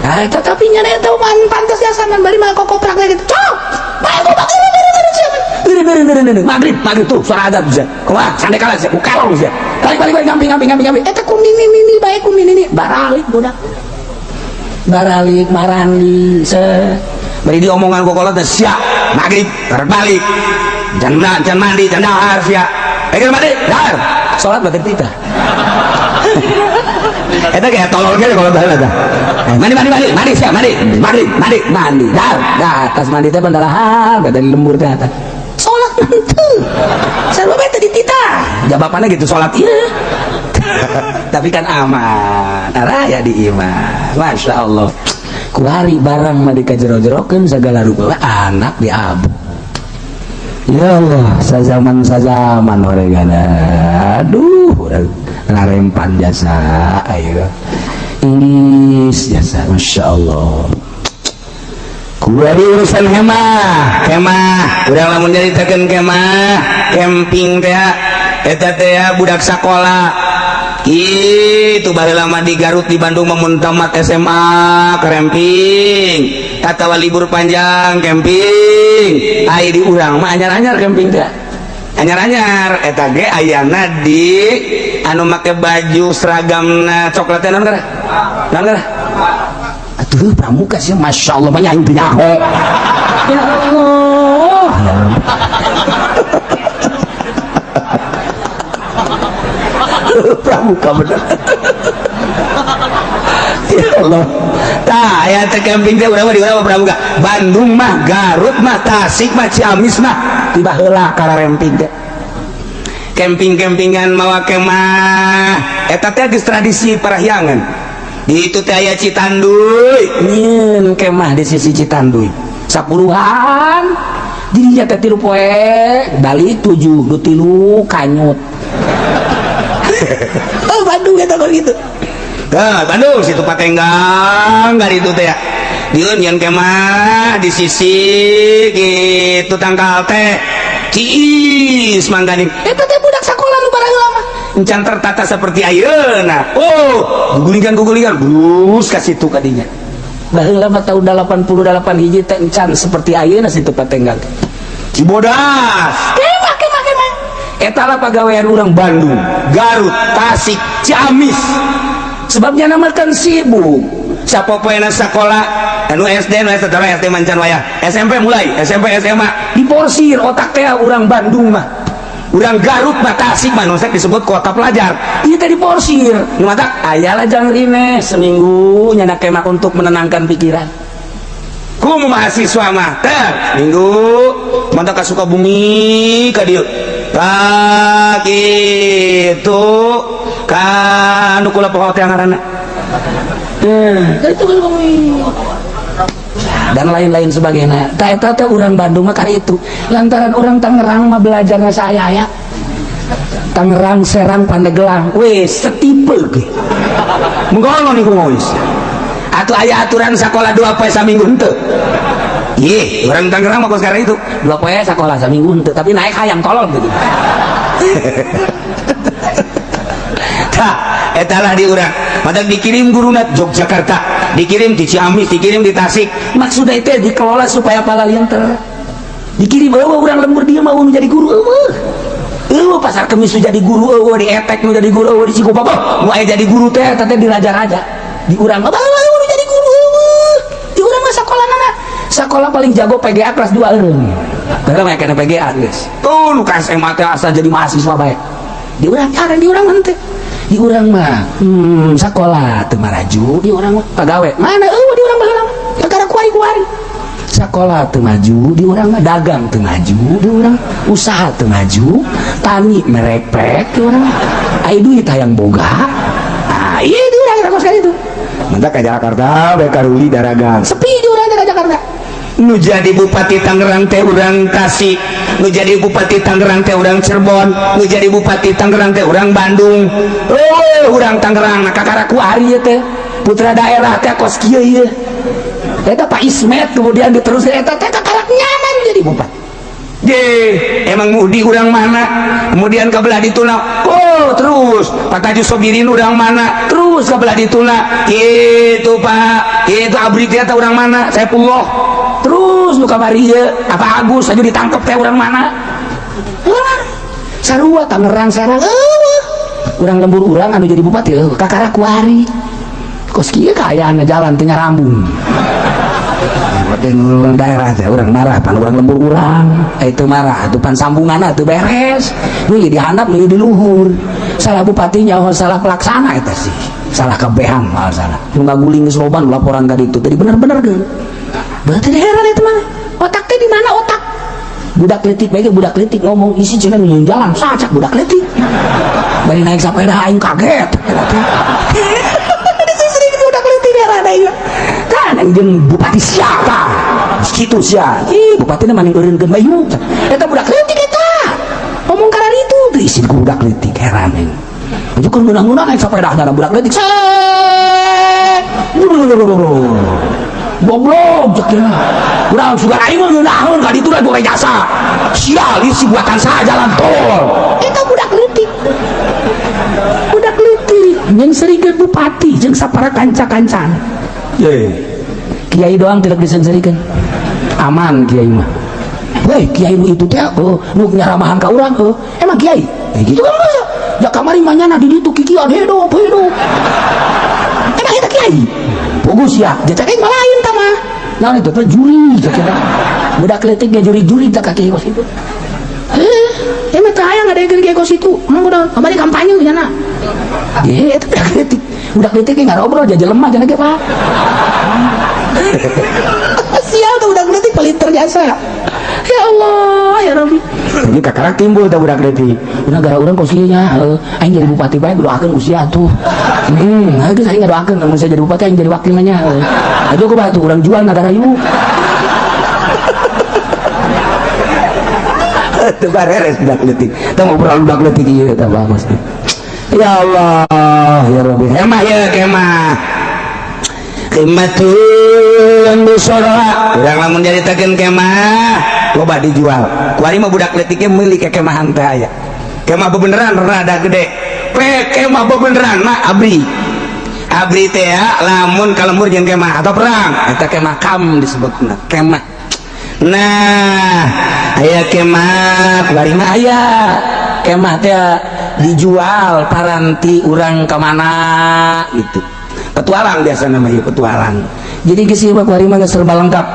tetapi nya eta man pantes jasanan bari mah kokoprak lagi gitu cok bae gua maghrib tuh suara adzan bisa kumaha sande kalah sia kalong sia balik gamping eta kuning bae kuning baralik budak baralik marandi bari diomongan kokolot teh sia maghrib balik jangan mandi jangan dahar sia mandi dahar salat batin tita eta kayak tolol ge kalau baheula tah mandi sia mandi dahar tas mandi teh bandalahan badan lembur teh eta salat henteu sarua bae teh ditita jawabannya gitu salat ieu tapi kan aman raya di iman masya Allah kuari barang mah dikajero-jerokeun segala rupa anak diabu ya Allah sazaman oregana aduh ngarempan jasa ayo ingis jasa masya Allah kuari urusan kemah urang lamun nyaritakeun kemah camping teh eta teh budak sakola itu baheula lama di Garut di Bandung mun tamat SMA camping tatawa libur panjang camping ai di urang mah anyar-anyar camping teh anyar-anyar eta ge ayana di anu make baju seragamna coklat naon kana atuh pramuka sih masya Allah banyak yang nyaho ya Allah pramuka bener ya Allah tah aya teh camping teh urang mah di urang pramuka Bandung mah Garut mah Tasik mah Ciamis mah tiba heula kararemping teh camping-campingan mawa kemah eta teh geus tradisi parahyangan di itu teh aya Citanduy nyeun kemah di sisi Citanduy 10-an jadi teh 3 poe balik 7 du 3 kanyut oh Bandung eta kok gitu nah Bandung situ Patenggang dari itu teh ya dieun nyeun kemah di sisi gitu tangkal teh Ciis mangganing eta teh budak sakola nu baraheula mah encan tertata seperti ayeuna oh gugulingan brus ka situ kadinya baheula mah tahun 88 hiji teh encan seperti ayeuna situ Patenggang Cibodas kemah eta lah pagawean urang Bandung Garut Tasik Ciamis sebabnya namakan sibuk sapopoena sakola anu SD nu SD mancan wayah SMP mulai SMP SMA diporsir otak teh urang Bandung mah urang Garut mah Tasik mah nosek disebut kota pelajar ieu teh diporsir nu mata aya lajang rine seminggu nyana kemah untuk menenangkan pikiran kumu mahasiswa mah teh minggu mantap ka Sukabumi ka dieu tak itu kan kula poho teh ngaranna itu dan lain-lain sebagainya eta teh urang Bandung mah kari itu lantaran urang Tangerang mah belajarna saaya Tangerang Serang Pandeglang wes setipe ge mengkolong niku wis atuh aya aturan sakola 2 poe saminggu henteu ieu urang Tangerang mah kos karena itu 2 poe sakola saminggu henteu tapi naik hayam tolol gitu tah eta lah di urang madak dikirim guruna Yogyakarta dikirim di Ciamis dikirim di Tasik maksudnya itu dikelola supaya palalian dikirim urang lembur dia mau menjadi guru pasar Kemis jadi guru di Etek nu jadi guru di Cikupa mau jadi guru teh teh di raja-raja di urang apa lu jadi guru di urang mah sekolah paling jago PGA kelas 2 eureung karena mereka kena PGA guys tuh nu ka SMA teh asal jadi mahasiswa bae di urang henteu di urang mah sekolah teu maraju di urang mah pagawe mana di urang baheula negara kuari sekolah teu maju di urang mah dagang teu maju di urang usaha teu maju tani merepek di urang aya duit hayang boga ieu di urang kos kali itu mantap ka Jakarta bae karuli daragang sepi di urang ka Jakarta nu jadi bupati Tangerang teh urang Tasik nu jadi bupati Tangerang teh urang Cirebon nu jadi bupati Tangerang teh urang Bandung urang Tangerang kakaraku ari teh putra daerah teh kos kieu ieu Eta Pak Ismet kemudian diteruskan eta karak nyaman jadi bupati. Emang mudi urang mana, kemudian kabelah dituna, oh terus Pak Tajuh Sobirin urang mana, terus kabelah dituna, itu Pak, itu abri teh urang mana, saya Pulloh, terus lu kamari apa Agus aja ditangkap teh urang mana, sarua Tangerang sarang, urang lembur urang anu jadi bupati, kakara kuari, kos kieu kaayaan jalan teh nyarambung. Orang daerah teh orang marah pan orang lembur urang itu marah itu pan sambungan itu beres nu jadi handap nu di luhur salah bupatinya salah pelaksana eta sih salah kabehan salah nu ngaguling geus loban laporan ka ditu tadi bener-bener kan berarti heran itu mah otak teh di mana otak budak letik bae budak letik ngomong isi cenah nu jalan sacak budak letik bari naik sepeda aing kaget sering budak letik heran aing jeung bupati siapa situ sia bupati na maning eureunkeun bayu eta budak leutik eta ngomong karena itu diisi budak leutik heran ini itu kan undang-undang yang sepeda dana budak leutik goblok cekina urang sugan aing mah ngeunahun ka ditu da boga jasa sial isi buatan saha jalan tol eta budak leutik jeung serikeun bupati jeung sapara kanca-kancan Kiai doang tidak disenserikan aman Kiai mah weh Kiai nu itu teh nu nyaramahan ka urang emang Kiai gitu kan masa ya kamari manyana di ditu kikian hidup emang eta Kiai bagus ya jacak mah lain tah mah naon itu teh juri jacak budak leutik ge juri-juri tah ka Kiai kos itu emang teh aya ngadaekeun Kiai kos itu emang udah kamari kampanye cenah eta budak leutik ge ngarobrol jajal lemah cenah ge Pak sial tuh budak letik paling terjasa ya Allah ya Rabbi ini kakarak timbul tuh budak letik ini gara orang kosinya aing jadi bupati bae doakeun usia tuh geus aing ngadoakeun mun saya jadi bupati aing jadi wakilnya aduh ku batu urang jual negara yuk teu bareres budak letik teu ngobrol budak letik ieu tah bagus ya Allah ya Rabbi hemah ya kemah Kematun busora urang lamun nyaritakeun kemah loba dijual kuari mah budak leutiknya milik kemahan teh aya kemah bebeneran rada gede kemah bebeneran mah abri teh ya lamun kalembur jeung kemah atau perang eta kemah kam disebutna kemah nah aya kemah kuari mah aya kemah teh dijual paranti urang ka mana gitu petualang biasa namanya petualang jadi geus ieu kuari mah geus serba lengkap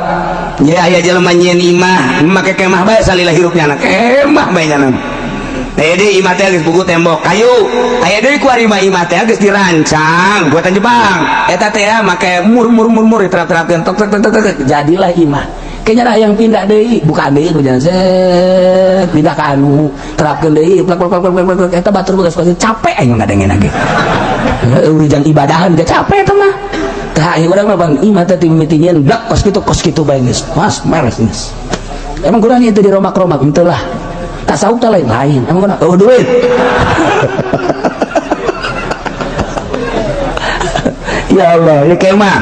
ya aya jelema nyieun imah make kemah bae salila hirupnya anak kemah bae nya nama aya deui imah teh geus buku tembok kayu aya deui kuari mah imah teh geus dirancang buatan Jepang eta teh make mur terap-terapkeun tok jadilah imah kayaknya yang pindah deui bukan deui ku jangan set pindah ka anu terapkeun deui plak eta batur geus capek aing ngadengeun ge urijang ibadahan gak capek eta mah tah ieu urang mah bang imah teh timitinya blak kos kitu bae geus mas meres geus emang kurang itu di romak-romak henteu lah tasawuf teh lain emang kurang duit ya Allah ya kemah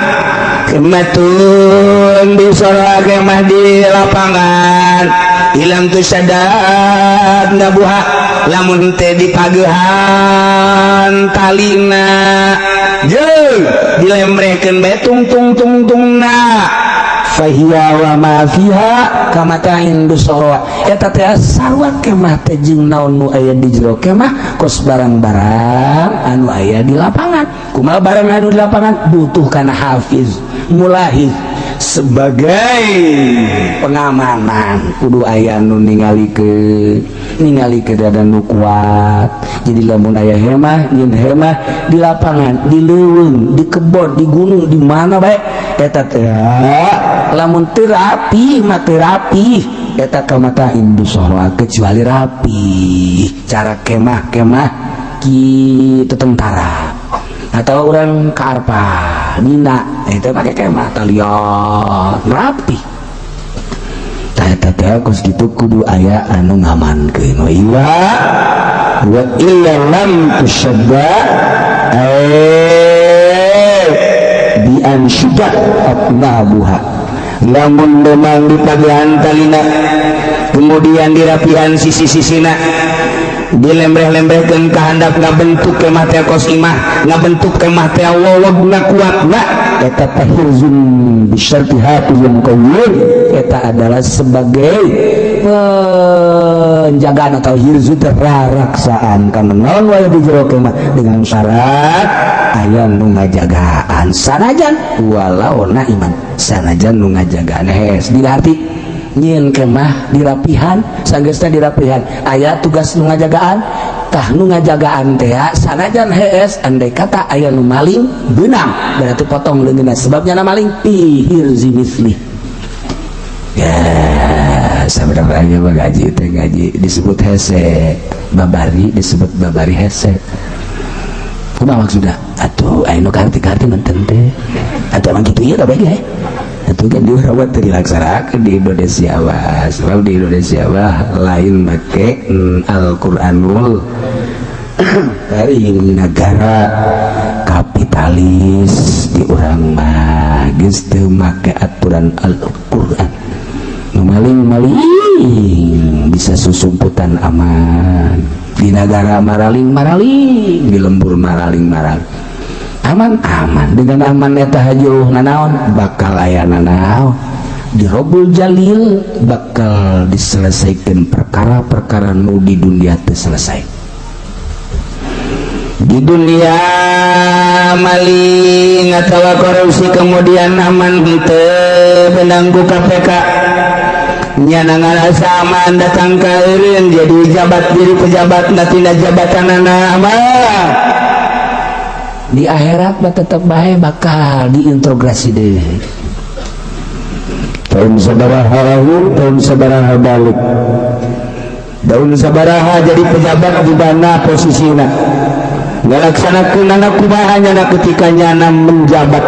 kematun bisara kemah di lapangan ilam tu sadad nabuha lamun teh dipageuhan talina jeung dilembrekeun bae tung-tungna fahiya wa ma fiha kamatain busara eta teh sarua kemah teh jeung naon nu aya di jero kemah kos barang-barang anu aya di lapangan kumaha barang anu di lapangan butuh kana hafiz mulahiz sebagai pengamanan kudu aya nu ningalikeun ada nu kuat jadi lamun aya hemah nyeun hemah di lapangan di leuweung di kebon di gunung di mana bae eta teh lamun teu rapi mah teu rapi eta kamata indusahwa kecuali rapi cara kemah kitu tentara atau orang karpa nina itu pakai kemah talian rapi tah kos kitu kudu aya anu ngamankeun wa illa lam tusadda bi an syudat atnabuha lamun memang di pagian talina kemudian dirapihan sisi-sisina dilembreh-lembrehkeun kahandap ngabentuk ke mah teh kosimah ngabentuk ke mah teh wawagna kuatna eta teh hirzun bisyarti hafizun qawiyun eta adalah sebagai penjagaan atau hirzu teraraksaan kana naon wae di jero kemah dengan syarat aya nu ngajagaan sanajan walau na iman sanajan nu ngajagaan hes diarti nyin kemah dirapihan sanggeusna dirapihan aya tugas nu ngajagaan tah nu ngajagaan teh sanajan hees andai kata aya nu maling beunang berarti potong leungeunna sebabnya na maling hirzi misli ya sabaraha aya ngaji teh ngaji disebut hese babari disebut babari hese kumaha maksudna atuh aya nu karti-karti nonton teh atuh emang kitu ieu da bae itu kan dirawat dilaksanakan di Indonesia wah sebab di Indonesia wah lain make Al-Quranul dari negara kapitalis di orang mah geus teu make aturan Al-Quran nu maling-maling bisa susumputan aman di negara maraling-maraling di lembur maraling-maraling aman-aman dengan aman eta hajuh nanaon bakal aya nanaon di Robul Jalil bakal diselesaikan perkara-perkara nu di dunia teu selesai di dunia maling atawa korupsi kemudian aman teu benang ku KPK nyana ngarasa aman datang ka eureun jadi pejabat tina jabatanana aman di akhirat mah tetep bae bakal diintrogasi deh tahun sabaraha balik tahun sabaraha jadi pejabat di mana posisina ngalaksanakeun anak kumaha nyana ketika nyana menjabat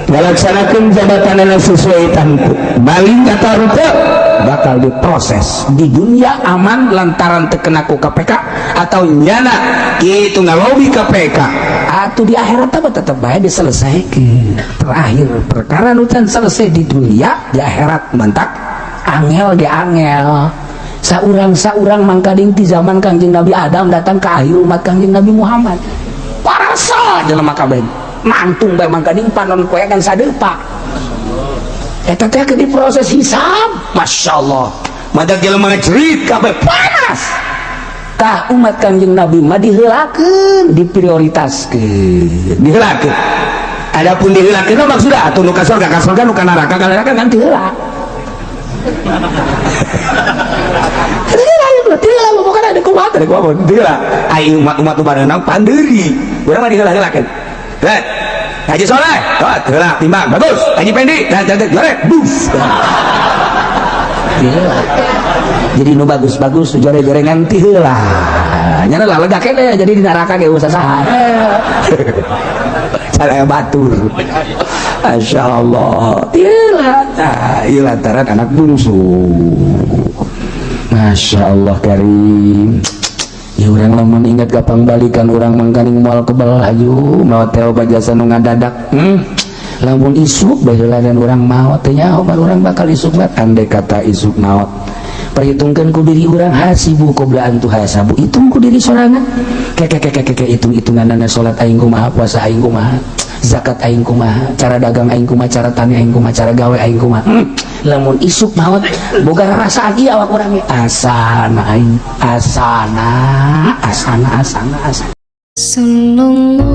ngalaksanakeun jabatanana sesuai tantu maling kata rute bakal diproses di dunia aman lantaran terkena ku KPK atau nyana itu ngalobi KPK atau di akhirat apa tetap baik diselesaikan terakhir perkara nutan selesai di dunia di akhirat mentak angel ge angel saurang mangkading di zaman Kangjeng Nabi Adam datang ke akhir umat Kangjeng Nabi Muhammad parasa jelema kabeh mantung bae mangkading panon koe kan sadepa eta teh ke diproses hisab masyaallah madak jelema ngecerit kabeh panas tah umat Kangjeng Nabi mah diheulakeun diprioritaskeun diheulakeun adapun diheulakeun maksudna atuh nu ka surga nu ka neraka kan diheula diheula bukan ada kumaha diheula ai umat bareuna pandeuri urang mah diheula-heulakeun teh Haji Soleh, heula timbang bagus. Haji Pendi, jore, bus. Jadi nu bagus-bagus jore-jore nganti heula. Nyana lah lega kene jadi di neraka ge usah saha. Cara batur. Masyaallah. Ieu lantaran anak bungsu. Masyaallah karim. Ya orang lamun ingat gapang balikan orang mangkaning moal kebal haju mau teo bajasa nu ngadadak lamun isuk baheula dan orang maot teh nyaho orang bakal isuk bat andai kata isuk maot perhitungkeun ku diri urang hasibu qabla an tuhasabu hitung ku diri sorangan hitung-hitunganna salat aing kumaha puasa aing kumaha zakat aing kumaha cara dagang aing kumaha cara tani aing kumaha cara gawe aing kumaha lamun isuk maut boga rasaan ieu awak urang asana aing asana. Sallallahu